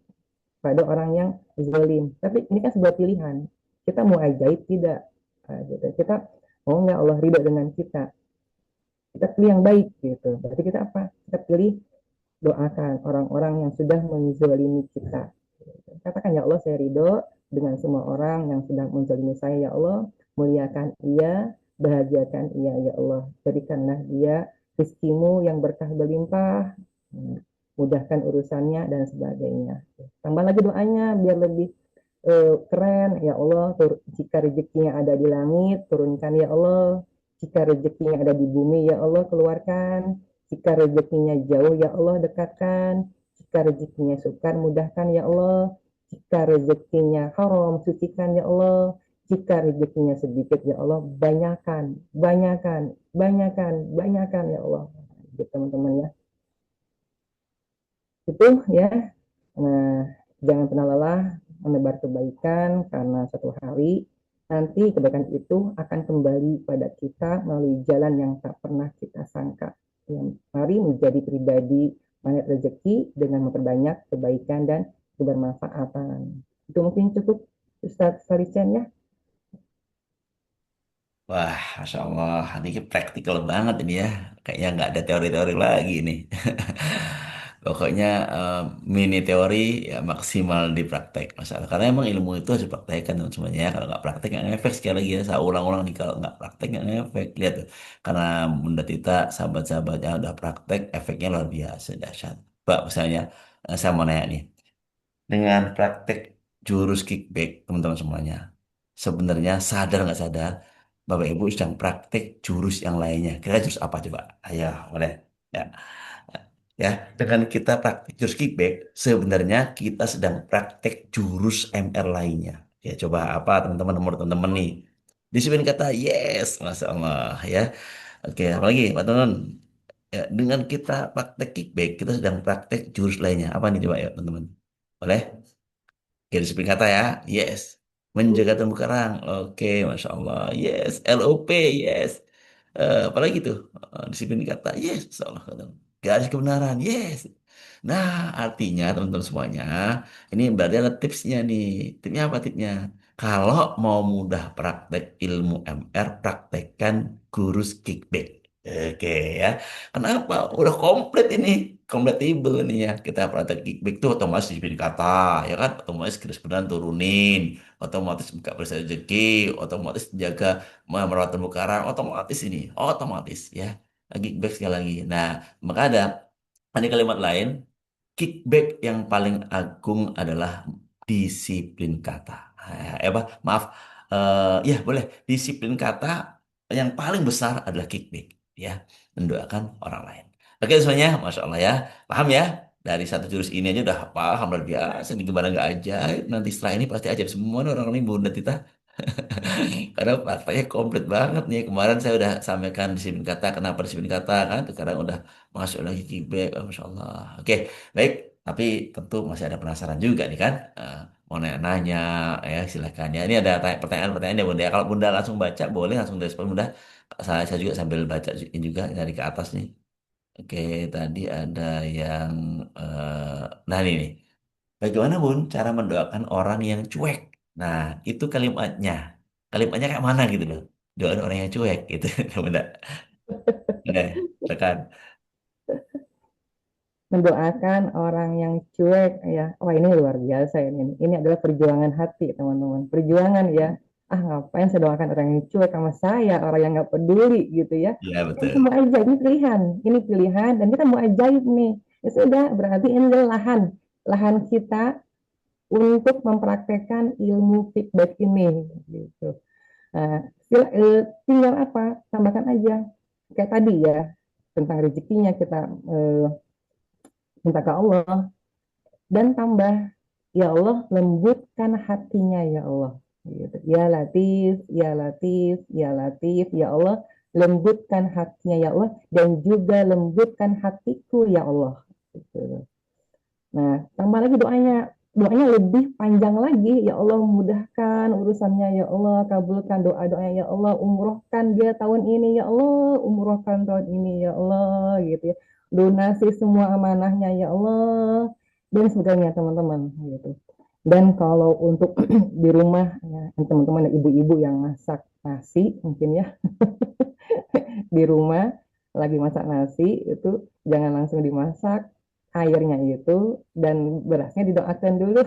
pada orang yang zalim. Tapi ini kan sebuah pilihan. Kita mau ajaib tidak? Nah, gitu. Kita mau nggak Allah ridho dengan kita? Kita pilih yang baik gitu. Berarti kita apa? Kita pilih doakan orang-orang yang sudah menzalimi kita. Katakan ya Allah, saya ridho dengan semua orang yang sedang menzalimi saya ya Allah. Muliakan ia, bahagiakan ia ya Allah. Berikanlah dia rezekimu yang berkah berlimpah, mudahkan urusannya dan sebagainya. Tambah lagi doanya biar lebih keren ya Allah. Jika rezekinya ada di langit, turunkan ya Allah. Jika rezekinya ada di bumi ya Allah, keluarkan. Jika rezekinya jauh ya Allah, dekatkan. Jika rezekinya sukar, mudahkan ya Allah. Jika rezekinya haram, sucikan ya Allah. Jika rezekinya sedikit ya Allah, banyakkan, banyakkan, banyakkan, banyakkan ya Allah. Gitu teman-teman ya. Itu ya. Nah, jangan pernah lelah menebar kebaikan karena satu hari nanti kebaikan itu akan kembali pada kita melalui jalan yang tak pernah kita sangka. Yang mari menjadi pribadi magnet rezeki dengan memperbanyak kebaikan dan kebermanfaatan. Itu mungkin cukup Ustadz Saricen ya.
Wah, Masya Allah, ini praktikal banget ini ya. Kayaknya nggak ada teori-teori lagi nih. Pokoknya mini teori ya maksimal di praktek masalah. Karena emang ilmu itu harus dipraktekkan teman semuanya ya. Kalau nggak praktek nggak ngefek sekali lagi ya. Saya ulang-ulang nih kalau nggak praktek nggak ngefek. Lihat tuh. Karena Bunda Tita, sahabat-sahabatnya udah praktek, efeknya luar biasa dahsyat. Pak, misalnya saya mau nanya nih. Dengan praktek jurus kickback teman-teman semuanya. Sebenarnya sadar nggak sadar, Bapak Ibu sedang praktek jurus yang lainnya. Kira jurus apa coba? Ayo, boleh. Ya. Ya, dengan kita praktek jurus kickback, sebenarnya kita sedang praktek jurus MR lainnya. Ya, coba apa teman-teman nomor teman-teman nih? Disiplin kata yes, Masya Allah ya. Oke, apalagi Pak Tonton? Ya, dengan kita praktek kickback, kita sedang praktek jurus lainnya. Apa nih coba ya teman-teman? Boleh? Garis besar kata ya, yes. Menjaga terumbu karang, oke, Masya Allah, yes. LOP, yes. Apalagi tuh, disiplin kata, yes, Masya Allah. Garis kebenaran, yes. Nah, artinya teman-teman semuanya, ini berarti ada tipsnya nih. Tipsnya apa tipsnya? Kalau mau mudah praktek ilmu MR, praktekkan gurus kickback. Oke ya. Kenapa? Udah komplit ini. Compatible nih ya. Kita praktek kickback tuh otomatis disiplin kata. Ya kan? Otomatis keras turunin. Otomatis buka bersih rezeki. Otomatis jaga merawat terumbu karang. Otomatis ini. Otomatis ya. Kickback sekali lagi. Nah, maka ada kalimat lain. Kickback yang paling agung adalah disiplin kata. Apa? Maaf. Ya boleh. Disiplin kata yang paling besar adalah kickback. Ya, mendoakan orang lain. Oke semuanya, Masya Allah ya. Paham ya? Dari satu jurus ini aja udah paham luar biasa. Ini gimana nggak ajaib. Nanti setelah ini pasti ajaib semua nih orang-orang ini Bunda Tita. Karena faktanya komplit banget nih. Kemarin saya udah sampaikan disiplin kata, kenapa disiplin kata kan. Sekarang udah masuk lagi kickback. Oh, Masya Allah. Oke, baik. Tapi tentu masih ada penasaran juga nih kan. Mau nanya-nanya, ya silakan ya. Ini ada pertanyaan-pertanyaan ya Bunda. Ya, kalau Bunda langsung baca, boleh langsung respon Bunda. Saya juga sambil baca ini juga dari ke atas nih. Oke, tadi ada yang, nah ini nih. Bagaimana Bun cara mendoakan orang yang cuek? Nah, itu kalimatnya. Kalimatnya kayak mana gitu loh. Doain orang yang cuek gitu. Bunda. Nah, tekan.
Mendoakan orang yang cuek ya. Wah, ini luar biasa ini. Ini adalah perjuangan hati, teman-teman. Perjuangan ya. Ah, ngapain saya doakan orang yang cuek sama saya, orang yang nggak peduli gitu ya.
Ya
Kita
betul.
mau aja, ini pilihan. Ini pilihan dan kita mau ajaib nih. Ya sudah, berarti ini adalah lahan. Lahan kita untuk mempraktekkan ilmu feedback ini gitu. Nah, tinggal apa? Tambahkan aja. Kayak tadi ya, tentang rezekinya kita minta ke Allah dan tambah ya Allah lembutkan hatinya ya Allah gitu. Ya Latif, ya Latif, ya Latif, ya Allah lembutkan hatinya ya Allah dan juga lembutkan hatiku ya Allah gitu. Nah tambah lagi doanya doanya lebih panjang lagi. Ya Allah, mudahkan urusannya, ya Allah, kabulkan doa-doanya, ya Allah, umrohkan dia tahun ini, ya Allah, umrohkan tahun ini, ya Allah, gitu ya. Lunasi semua amanahnya, ya Allah, dan sebagainya, teman-teman, gitu. Dan kalau untuk di rumah, ya, teman-teman ibu-ibu yang masak nasi, mungkin ya, di rumah lagi masak nasi itu jangan langsung dimasak airnya itu dan berasnya didoakan dulu.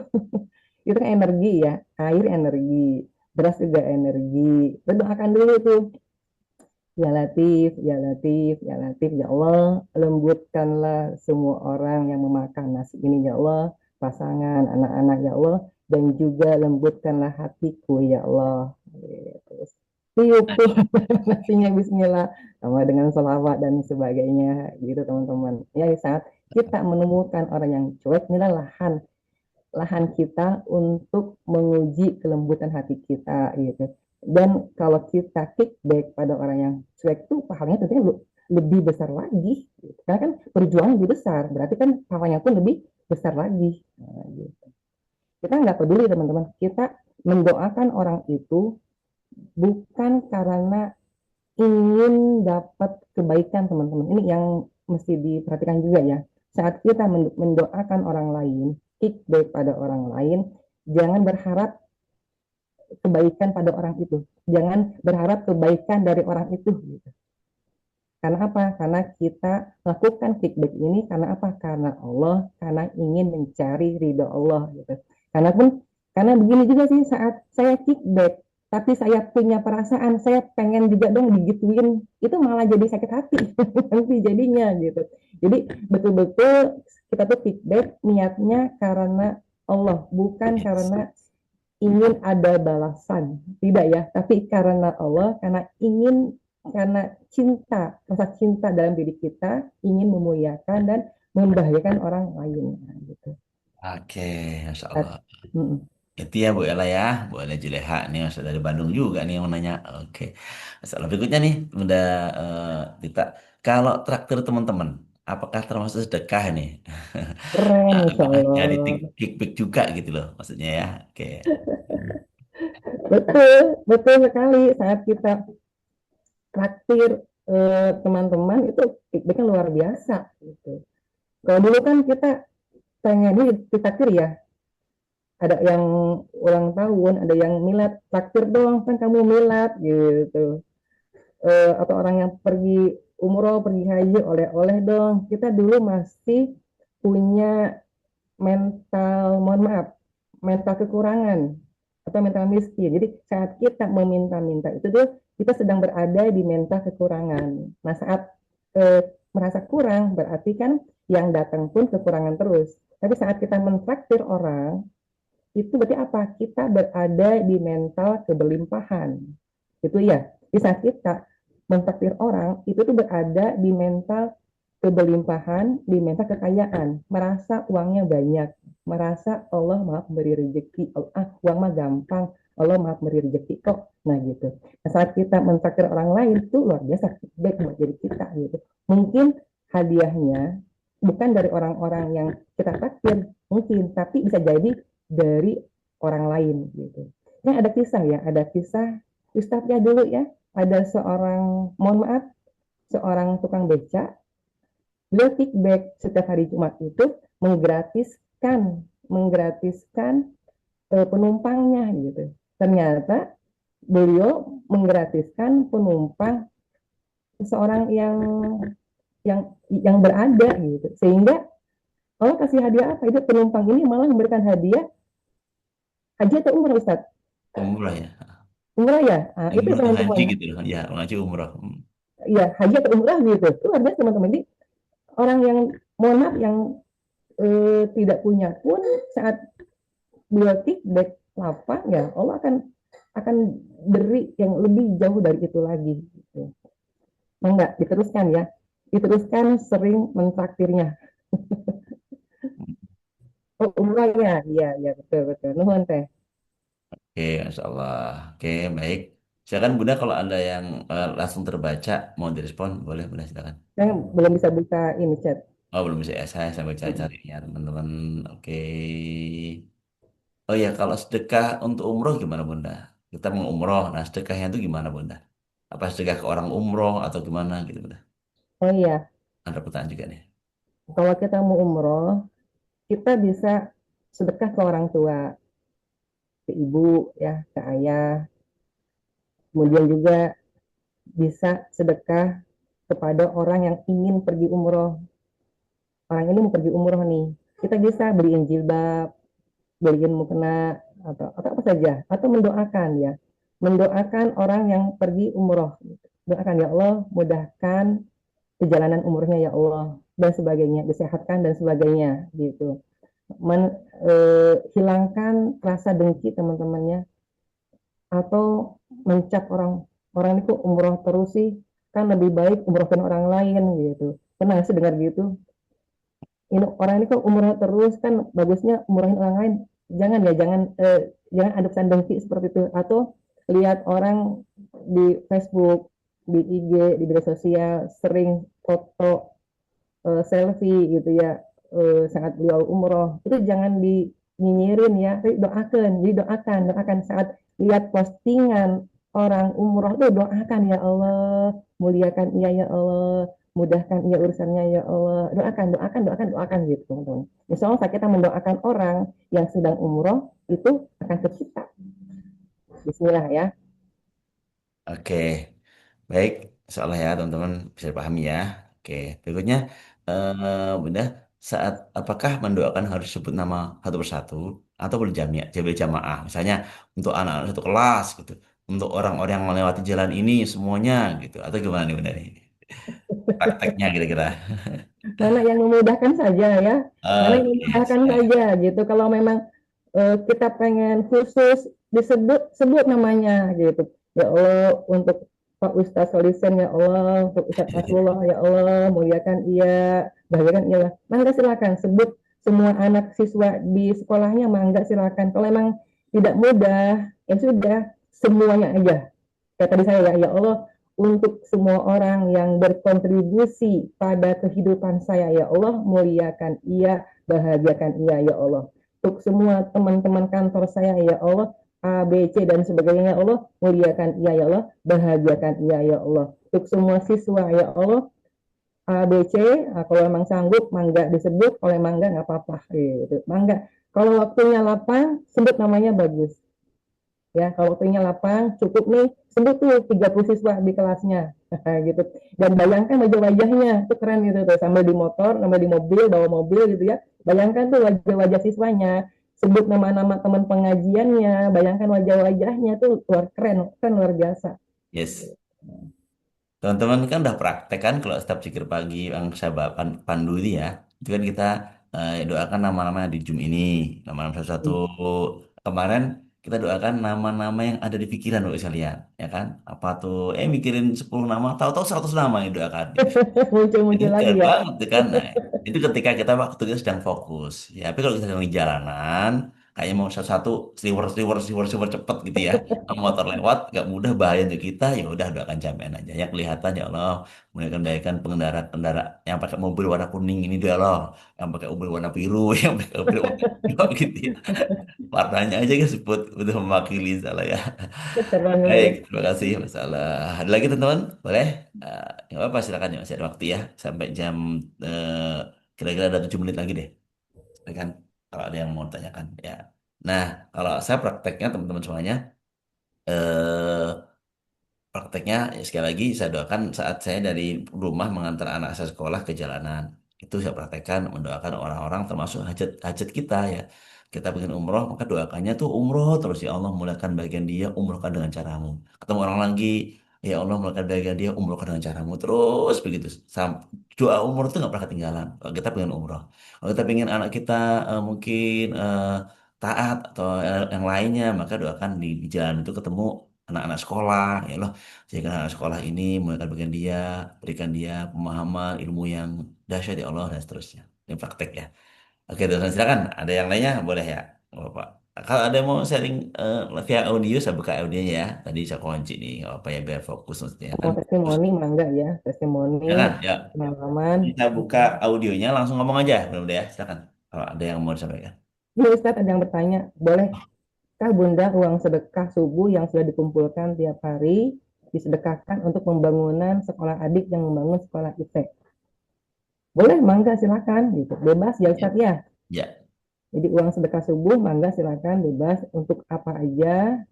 Itu kan energi ya, air energi, beras juga energi. Berdoakan dulu tuh, ya Latif, ya Latif, ya Latif, ya Allah, lembutkanlah semua orang yang memakan nasi ini, ya Allah, pasangan, anak-anak, ya Allah, dan juga lembutkanlah hatiku, ya Allah. Terus tiup tuh nasinya Bismillah, sama dengan salawat dan sebagainya, gitu teman-teman. Ya, saat kita menemukan orang yang cuek, inilah lahan kita untuk menguji kelembutan hati kita gitu. Dan kalau kita kickback pada orang yang cuek itu pahalanya tentunya lebih besar lagi. Gitu. Karena kan perjuangan lebih besar, berarti kan pahalanya pun lebih besar lagi. Nah, gitu. Kita nggak peduli teman-teman, kita mendoakan orang itu bukan karena ingin dapat kebaikan teman-teman. Ini yang mesti diperhatikan juga ya. Saat kita mendoakan orang lain, kickback pada orang lain, jangan berharap kebaikan pada orang itu. Jangan berharap kebaikan dari orang itu. Gitu. Karena apa? Karena kita lakukan kickback ini karena apa? Karena Allah, karena ingin mencari ridho Allah. Gitu. Karena pun, karena begini juga sih saat saya kickback, tapi saya punya perasaan, saya pengen juga dong digituin, itu malah jadi sakit hati nanti jadinya gitu. Jadi betul-betul kita tuh kickback niatnya karena Allah, bukan
Yes.
karena ingin ada balasan, tidak ya, tapi karena Allah, karena ingin, karena cinta, rasa cinta dalam diri kita ingin memuliakan dan membahagiakan orang lain. Nah, gitu.
Oke, Masya Allah.
Mm-mm.
Itu ya Bu Ella ya, Bu Ella Juleha nih Mas dari Bandung juga nih yang mau nanya. Oke, masalah berikutnya nih, udah kita kalau traktir teman-teman, apakah termasuk sedekah nih?
Keren, Insya
Apakah jadi
Allah.
kickback juga gitu loh, maksudnya ya? Oke,
Betul, betul sekali. Saat kita traktir teman-teman itu feedbacknya luar biasa. Gitu. Kalau dulu kan kita tanya di traktir ya, ada yang ulang tahun, ada yang milad, traktir dong, kan kamu milad gitu. Atau orang yang pergi umroh, pergi haji, oleh-oleh dong. Kita dulu masih punya mental, mohon maaf, mental kekurangan atau mental miskin. Jadi saat kita meminta-minta itu tuh kita sedang berada di mental kekurangan. Nah saat merasa kurang berarti kan yang datang pun kekurangan terus. Tapi saat kita mentraktir orang, itu berarti apa? Kita berada di mental keberlimpahan. Itu ya. Bisa kita mentraktir orang, itu tuh berada di mental keberlimpahan, di mental kekayaan. Merasa uangnya banyak. Merasa Allah maaf beri rezeki. Uang mah gampang. Allah maaf beri rezeki kok. Nah gitu. Nah, saat kita mentraktir orang lain, itu luar biasa feedback buat diri kita gitu. Mungkin hadiahnya bukan dari orang-orang yang kita traktir, mungkin. Tapi bisa jadi dari orang lain gitu. Nah ada kisah ya, ada kisah Ustadznya dulu ya, ada seorang, mohon maaf, seorang tukang beca, beliau kickback setiap hari Jumat itu menggratiskan penumpangnya gitu. Ternyata beliau menggratiskan penumpang seseorang yang berada gitu. Sehingga Allah kasih hadiah apa? Itu penumpang ini malah memberikan hadiah haji atau umrah Ustaz?
umroh ya.
Umrah ya? Nah, itu
Umroh atau haji
teman-teman.
gitu loh, ya haji umroh. Hmm.
Ya haji atau umrah gitu. Itu ada teman-teman. Jadi orang yang mohon maaf yang tidak punya pun saat dua kickback lapang ya Allah akan beri yang lebih jauh dari itu lagi. Gitu. Enggak diteruskan ya, diteruskan sering mentraktirnya. Oh umrahnya, iya iya betul betul. Nuhun teh.
Oke, Masya Allah. Oke, baik. Silakan Bunda kalau ada yang langsung terbaca mau direspon, boleh Bunda silakan.
Saya belum bisa buka ini chat.
Oh belum bisa ya, saya sambil cari-cari ya teman-teman. Oke. Oh ya, kalau sedekah untuk umroh gimana Bunda? Kita mau umroh, nah sedekahnya itu gimana Bunda? Apa sedekah ke orang umroh atau gimana gitu Bunda?
Oh iya,
Ada pertanyaan juga nih.
kalau kita mau umroh, kita bisa sedekah ke orang tua, ke ibu, ya, ke ayah. Kemudian juga bisa sedekah kepada orang yang ingin pergi umroh. Orang ini mau pergi umroh nih, kita bisa beliin jilbab, beliin mukena, atau apa saja, atau mendoakan ya, mendoakan orang yang pergi umroh. Doakan ya Allah, mudahkan perjalanan umurnya ya Allah dan sebagainya, disehatkan dan sebagainya gitu. Hilangkan rasa dengki teman-temannya, atau mencap orang orang itu umroh terus sih, kan lebih baik umrohkan orang lain gitu. Pernah sih dengar gitu, ini orang ini kok umroh terus, kan bagusnya umrohin orang lain. Jangan ya, jangan ada pesan dengki seperti itu. Atau lihat orang di Facebook, di IG, di media sosial sering foto, selfie gitu ya, saat beliau umroh, itu jangan dinyinyirin ya, tapi doakan. Jadi doakan saat lihat postingan orang umroh tuh, doakan ya Allah, muliakan ia ya Allah, mudahkan ia urusannya ya Allah. Doakan, doakan, doakan, doakan gitu teman-teman. Insya Allah saat kita mendoakan orang yang sedang umroh, itu akan tercipta. Bismillah ya.
Oke, baik. Soalnya ya teman-teman bisa dipahami ya. Oke, berikutnya Bunda, saat apakah mendoakan harus sebut nama satu persatu atau berjamaah, jamaah, misalnya untuk anak-anak satu kelas gitu, untuk orang-orang yang melewati jalan ini semuanya gitu, atau gimana nih Bunda nih? Prakteknya kira-kira.
Mana yang memudahkan saja ya, mana yang
Oke,
memudahkan saja gitu. Kalau memang kita pengen khusus disebut, sebut namanya gitu ya Allah, untuk Pak Ustadz Solisen ya Allah, untuk Ustadz Nasrullah ya Allah, muliakan ia, bahagiakan ia, mangga silakan sebut semua anak siswa di sekolahnya, mangga silakan. Kalau memang tidak mudah, ya sudah, semuanya aja. Kayak tadi saya, ya Allah, untuk semua orang yang berkontribusi pada kehidupan saya ya Allah, muliakan ia, bahagiakan ia ya Allah. Untuk semua teman-teman kantor saya ya Allah, A, B, C dan sebagainya ya Allah, muliakan ia ya Allah, bahagiakan ia ya Allah. Untuk semua siswa ya Allah, A, B, C, kalau memang sanggup, mangga disebut, kalau mangga nggak apa-apa gitu. Mangga. Kalau waktunya lapang, sebut namanya bagus. Ya, kalau waktunya lapang, cukup nih, sebut tuh 30 siswa di kelasnya. Gitu. Dan bayangkan wajah-wajahnya, itu keren gitu tuh, sambil di motor, sambil di mobil, bawa mobil gitu ya. Bayangkan tuh wajah-wajah siswanya, sebut nama-nama teman pengajiannya, bayangkan wajah-wajahnya tuh luar keren, keren luar biasa.
yes. Teman-teman kan udah praktek kan kalau setiap zikir pagi yang saya pandu itu ya. Itu kan kita doakan nama-nama di Zoom ini, nama-nama satu-satu. Kemarin kita doakan nama-nama yang ada di pikiran loh sekalian, ya kan? Apa tuh? Mikirin 10 nama, tahu-tahu 100 nama yang doakan. Itu
Muncul-muncul lagi
keren
ya.
banget tuh kan. Nah, itu ketika kita waktu kita sedang fokus. Ya, tapi kalau kita sedang di jalanan, kayaknya mau satu-satu sliwer sliwer sliwer sliwer cepet gitu ya. Motor lewat, gak mudah bahaya untuk kita. Ya udah doakan jaminan aja. Ya kelihatan ya Allah, mudah-mudahan pengendara-pengendara yang pakai mobil warna kuning ini dia Allah, yang pakai mobil warna biru, yang pakai mobil warna hijau gitu ya. Warnanya aja kan sebut udah mewakili salah ya.
Keren
Baik,
itu.
terima kasih masalah. Ada lagi teman-teman? Boleh? Ya apa silakan ya masih ada waktu ya sampai jam eh, kira-kira ada 7 menit lagi deh. Silakan kalau ada yang mau tanyakan ya. Nah, kalau saya prakteknya teman-teman semuanya eh prakteknya ya sekali lagi saya doakan saat saya dari rumah mengantar anak saya sekolah ke jalanan. Itu saya praktekkan mendoakan orang-orang termasuk hajat-hajat kita ya. Kita pengen umroh, maka doakannya tuh umroh terus ya Allah mulakan bagian dia, umrohkan dengan caramu. Ketemu orang lagi, ya Allah mulakan bagian dia, umrohkan dengan caramu. Terus begitu. Doa umroh itu nggak pernah ketinggalan. Kalau kita pengen umroh. Kalau kita pengen anak kita mungkin taat atau yang lainnya, maka doakan di jalan itu ketemu anak-anak sekolah, ya Allah. Jika anak sekolah ini mulai bagian dia, berikan dia pemahaman, ilmu yang dahsyat ya Allah dan seterusnya. Ini praktek ya. Oke, dosen silakan. Ada yang lainnya boleh ya, nggak apa-apa. Kalau ada yang mau sharing via audio, saya buka audionya ya. Tadi saya kunci nih, nggak apa ya biar fokus maksudnya kan.
Mau
Terus,
testimoni mangga ya, testimoni
silakan ya.
pengalaman.
Kita buka audionya, langsung ngomong aja, mudah ya. Silakan. Kalau ada yang mau disampaikan.
Ini Ustadz ada yang bertanya, bolehkah Bunda uang sedekah subuh yang sudah dikumpulkan tiap hari disedekahkan untuk pembangunan sekolah adik yang membangun sekolah IT? Boleh, mangga silakan gitu. Bebas ya
Ya,
Ustadz ya.
ya,
Jadi uang sedekah subuh mangga silakan bebas untuk apa aja.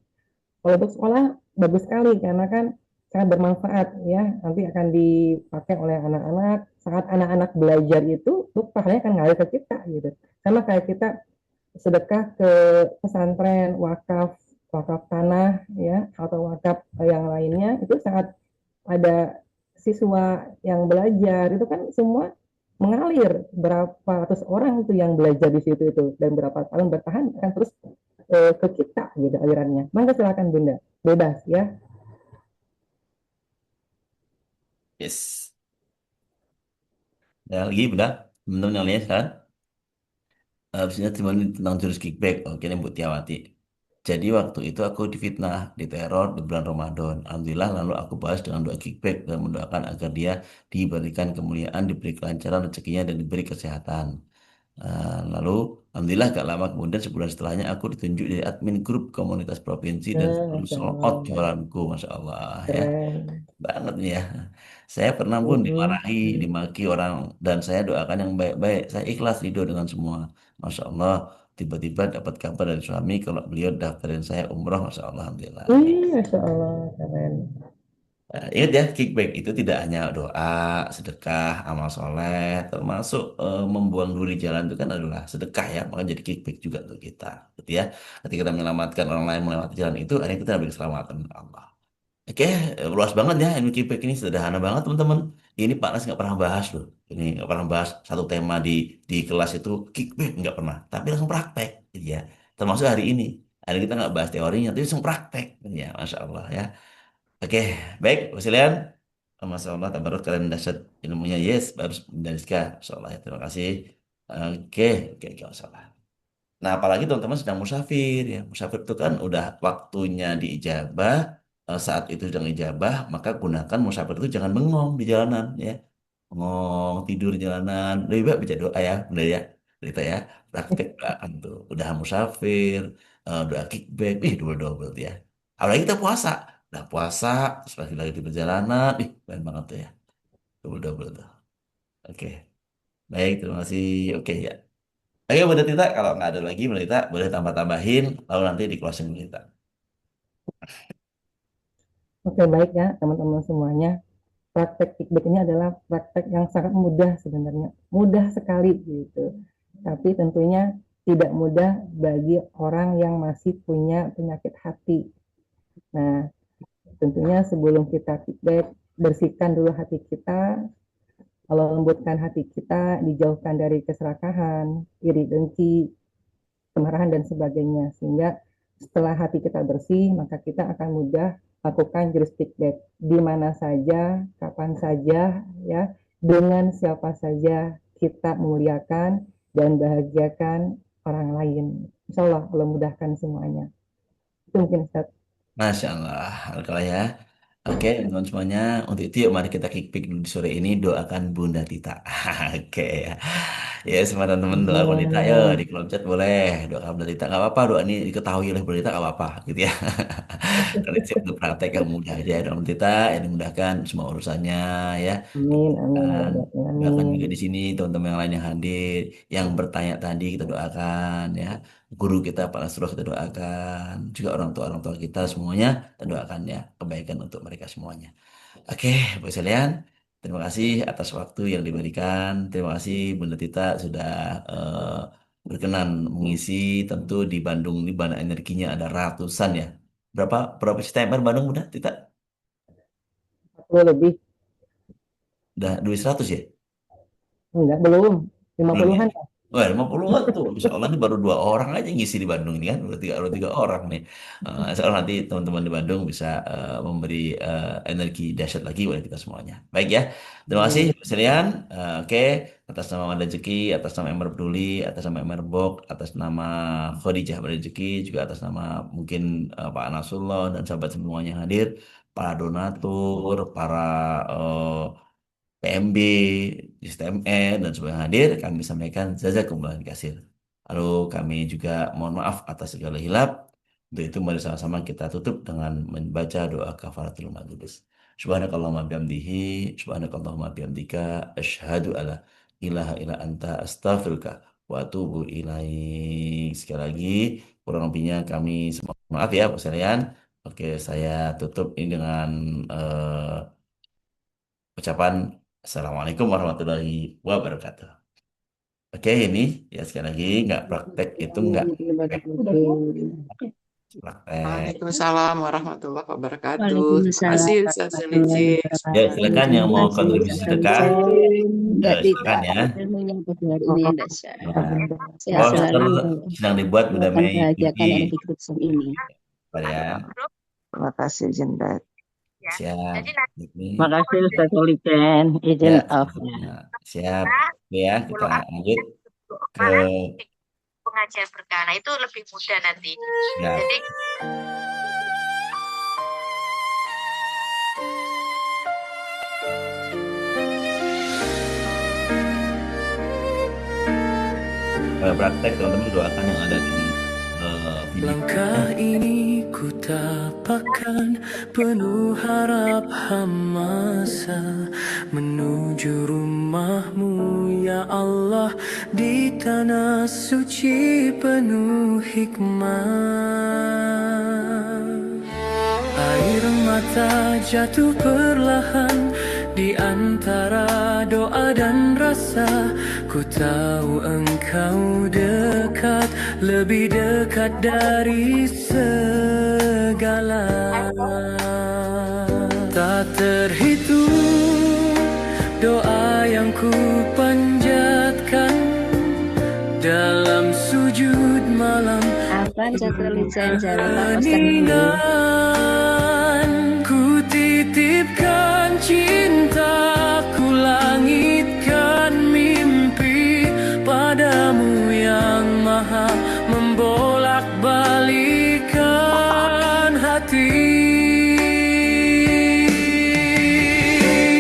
Kalau untuk sekolah bagus sekali karena kan sangat bermanfaat ya. Nanti akan dipakai oleh anak-anak. Saat anak-anak belajar itu pahalanya akan ngalir ke kita gitu. Sama kayak kita sedekah ke pesantren, wakaf, wakaf tanah ya atau wakaf yang lainnya itu sangat ada siswa yang belajar itu kan semua mengalir berapa ratus orang itu yang belajar di situ itu dan berapa tahun bertahan akan terus ke kita gitu alirannya. Maka silakan Bunda, bebas ya.
yes. Ya, lagi udah, teman-teman yang lain kan? Habisnya cuma tentang jurus kickback. Oke, ini Bu Tiawati. Jadi waktu itu aku difitnah, diteror di bulan Ramadan. Alhamdulillah lalu aku bahas dengan doa kickback dan mendoakan agar dia diberikan kemuliaan, diberi kelancaran rezekinya dan diberi kesehatan. Lalu Alhamdulillah gak lama kemudian sebulan setelahnya aku ditunjuk jadi admin grup komunitas provinsi dan selalu
Masya
sold out
Allah,
jualanku, Masya Allah ya.
keren.
Banget nih ya. Saya pernah pun dimarahi, dimaki orang dan saya doakan yang baik-baik. Saya ikhlas ridho dengan semua. Masya Allah, tiba-tiba dapat kabar dari suami kalau beliau daftarin saya umroh, Masya Allah, Alhamdulillah.
Masya Allah, keren.
Ingat ya, kickback itu tidak hanya doa, sedekah, amal soleh, termasuk membuang duri jalan itu kan adalah sedekah ya, maka jadi kickback juga untuk kita. Gitu ya. Ketika kita menyelamatkan orang lain melewati jalan itu, akhirnya kita dapat keselamatan Allah. Oke, luas banget ya ilmu kickback ini sederhana banget teman-teman. Ini Pak Nas nggak pernah bahas loh. Ini nggak pernah bahas satu tema di kelas itu kickback nggak pernah. Tapi langsung praktek, gitu ya. Termasuk hari ini. Hari ini kita nggak bahas teorinya, tapi langsung praktek, gitu ya. Masya Allah ya. Oke, baik, Bu Silian. Masya Allah, tabarut kalian dahsyat ilmunya. Yes, baru dari Rizka. Masya Allah ya, terima kasih. Oke, oke, oke, Masya Allah. Nah, apalagi teman-teman sedang musafir ya. Musafir itu kan udah waktunya diijabah, saat itu sedang ijabah, maka gunakan musafir itu jangan bengong di jalanan ya. Bengong, tidur di jalanan. Lebih baik baca doa ya, benar ya. Cerita ya, praktek doakan tuh. Udah musafir, doa kickback, double-double tuh ya. Apalagi kita puasa. Udah puasa, terus lagi di perjalanan, keren banget tuh ya. Double-double tuh. Oke, baik, terima kasih. Oke ya. Oke, Bu Tita, kalau nggak ada lagi, Bu Tita, boleh tambah-tambahin, lalu nanti di closing Bu Tita.
Oke, baik ya teman-teman semuanya. Praktek kickback ini adalah praktek yang sangat mudah sebenarnya. Mudah sekali gitu. Tapi tentunya tidak mudah bagi orang yang masih punya penyakit hati. Nah, tentunya sebelum kita kickback, bersihkan dulu hati kita, kalau lembutkan hati kita, dijauhkan dari keserakahan, iri dengki, kemarahan dan sebagainya. Sehingga setelah hati kita bersih, maka kita akan mudah lakukan jurus kickback di mana saja, kapan saja, ya, dengan siapa saja kita memuliakan dan bahagiakan orang lain. Insya Allah, Allah mudahkan semuanya. Itu mungkin Ustaz.
Masya Allah, kalau ya. Oke, teman-teman semuanya, untuk itu yuk mari kita kick dulu di sore ini, doakan Bunda Tita. Oke ya. Ya, semua teman-teman doa Bunda Tita, yuk di kolom chat boleh. Doakan Bunda Tita, nggak apa-apa, doa ini diketahui oleh Bunda Tita, nggak apa-apa, gitu ya. Kalian siap untuk praktek yang mudah aja ya, Bunda Tita, yang dimudahkan semua urusannya ya.
Amin, amin, ya
Dan
Rabbi,
doakan
amin.
juga di sini teman-teman yang lain yang hadir, yang bertanya tadi kita doakan ya. Guru kita, Pak Nasrullah kita doakan, juga orang tua kita semuanya kita doakan ya kebaikan untuk mereka semuanya. Oke, Bu sekalian, terima kasih atas waktu yang diberikan. Terima kasih Bunda Tita sudah berkenan mengisi. Tentu di Bandung ini banyak energinya ada ratusan ya. Berapa STMR Bandung Bunda Tita?
40 lebih.
Udah 200 ya?
Enggak, belum. Lima
Belum ya?
puluhan
Wah, 50-an tuh. Insya Allah ini baru 2 orang aja ngisi di Bandung ini kan. Baru tiga orang nih. Insya Allah nanti teman-teman di Bandung bisa memberi energi dahsyat lagi buat kita semuanya. Baik ya. Terima kasih,
Hmm.
Mas Rian. Oke. Atas nama Mada Rezeki, atas nama Ember Peduli, atas nama Ember Bok, atas nama Khadijah Rezeki, juga atas nama mungkin Pak Nasrullah dan sahabat semuanya yang hadir, para donatur, para PMB, sistem E, dan sebagainya hadir, kami sampaikan jazakumullah kasir. Lalu kami juga mohon maaf atas segala hilap. Untuk itu mari sama-sama kita tutup dengan membaca doa kafaratul majlis. Subhanakallahumma bihamdihi, subhanakallahumma bihamdika, asyhadu alla ilaha illa anta astaghfiruka wa atubu ilaik. Sekali lagi, kurang lebihnya kami semoga maaf ya, Pak sekalian. Oke, saya tutup ini dengan ucapan Assalamualaikum warahmatullahi wabarakatuh. Oke, ini ya sekali lagi nggak praktek itu nggak praktek.
Waalaikumsalam warahmatullahi wabarakatuh. Terima
Waalaikumsalam
kasih Ustaz
warahmatullahi
Zulici.
Ya,
wabarakatuh.
silakan yang
Terima
mau
kasih
kontribusi
Ustaz
sedekah,
Hussein. Enggak
silakan
tidak
ya.
ilmunya pada hari ini ya Dasya.
Silakan.
Sehat
Poster
selalu.
sedang dibuat Bunda
Doakan
Mei
bahagiakan
Kiki.
oleh di grup Zoom ini.
Pak ya,
Terima kasih Jendat.
siap. Ini
Makasih Ustaz Soliken, izin
ya,
off.
nah, siap. Ya, kita lanjut ke
pengajian berkah. Nah, itu lebih mudah nanti.
ya.
Jadi
Praktek teman-teman doakan yang ada di video.
Langkah ini ku tapakkan penuh harap hamasa menuju rumahmu ya Allah di tanah suci penuh hikmah. Air mata jatuh perlahan di antara doa dan rasa. Ku tahu engkau dekat, lebih dekat dari segala. Tak terhitung doa yang ku panjatkan dalam sujud malam.
Afan Jatul Hussein, jangan lepaskan dulu.
Keningan ku titipkan cinta, ku langitkan mimpi padamu yang maha membolak-balikan hati.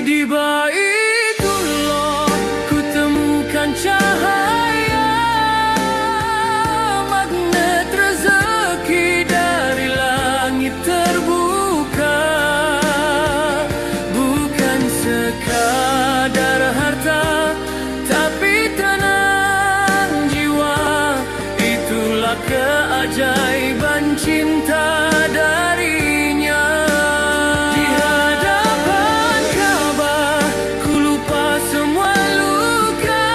Di Baitullah ku temukan cahaya, magnet rezeki dari langit terbuka. Bukan sekadar harta, tapi tenang jiwa. Itulah keajaiban cinta darinya. Di hadapan Ka'bah ku lupa semua luka,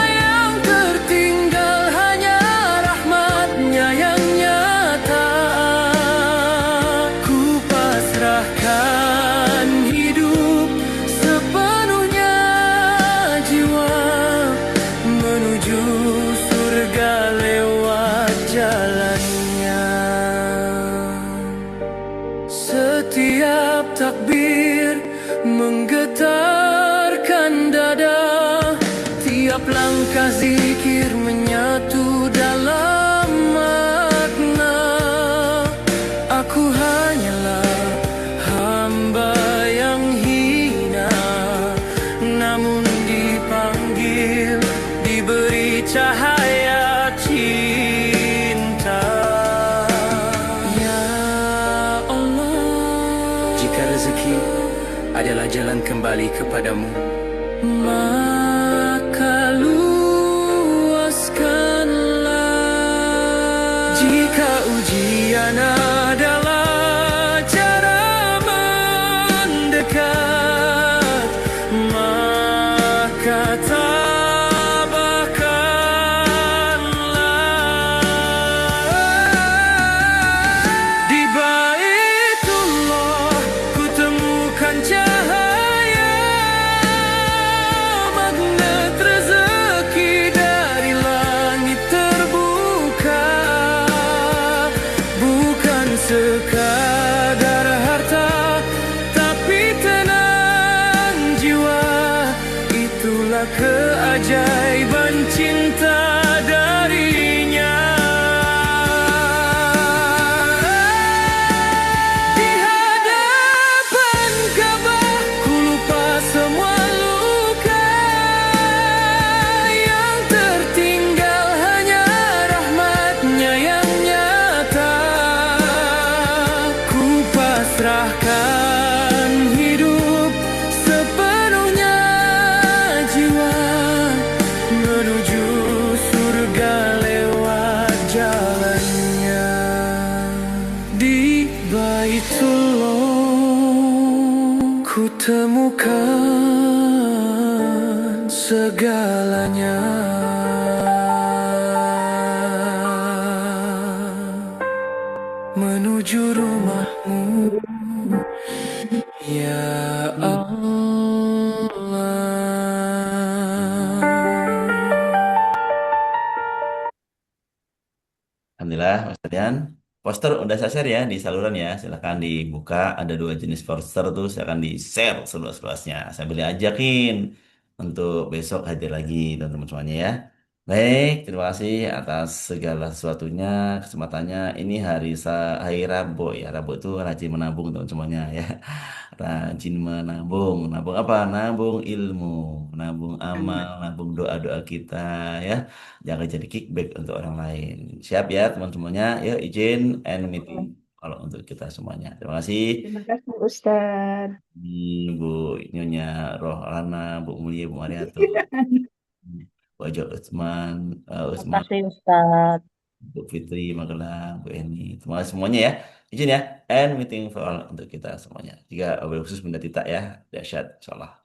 yang tertinggal hanya rahmatnya yang nyata. Ku pasrahkan hidup sepenuhnya jiwa menuju surga lewat jalannya. Setiap takbir menggetarkan dada, tiap langkah zikir menyatu dalam makna. Aku hanyalah hamba yang hina, namun dipanggil, diberi cahaya cinta. Ya Allah, jika rezeki adalah jalan kembali kepadamu, maka luaskanlah. Jika ujian adalah cara mendekat, maka tabahkanlah. Di Baitullah ku temukan cahaya, magnet rezeki dari langit terbuka. Bukan sekadar harta, tapi tenang jiwa. Itulah keajaiban cinta darinya. Di hadapan Ka'bah ku lupa semua luka, yang tertinggal menuju surga lewat jalannya. Di Baitullah ku temukan segalanya. Menuju rumahmu, ya Allah.
Alhamdulillah, Mas Ardian. Poster udah saya share ya di saluran ya. Silahkan dibuka. Ada 2 jenis poster tuh. Silahkan di-share seluas-luasnya. Saya boleh ajakin untuk besok hadir lagi teman-teman semuanya ya. Baik, terima kasih atas segala sesuatunya, kesempatannya. Ini hari Rabu ya. Rabu itu rajin menabung teman semuanya ya. Rajin menabung. Nabung apa? Nabung ilmu, nabung amal, nabung doa-doa kita ya. Jangan jadi kickback untuk orang lain. Siap ya teman semuanya. Yuk izin and meeting kalau untuk kita semuanya. Terima kasih.
Terima kasih Ustadz.
Bu Nyonya Rohlana, Bu Mulia, Bu Mariato, Bu Ajo Usman,
Terima
Usman,
kasih Ustadz.
Bu Fitri, Magelang, Bu Eni. Terima kasih semuanya ya. Izin ya. And meeting for all untuk kita semuanya. Jika wabil khusus benda tidak ya. Dahsyat. Insyaallah.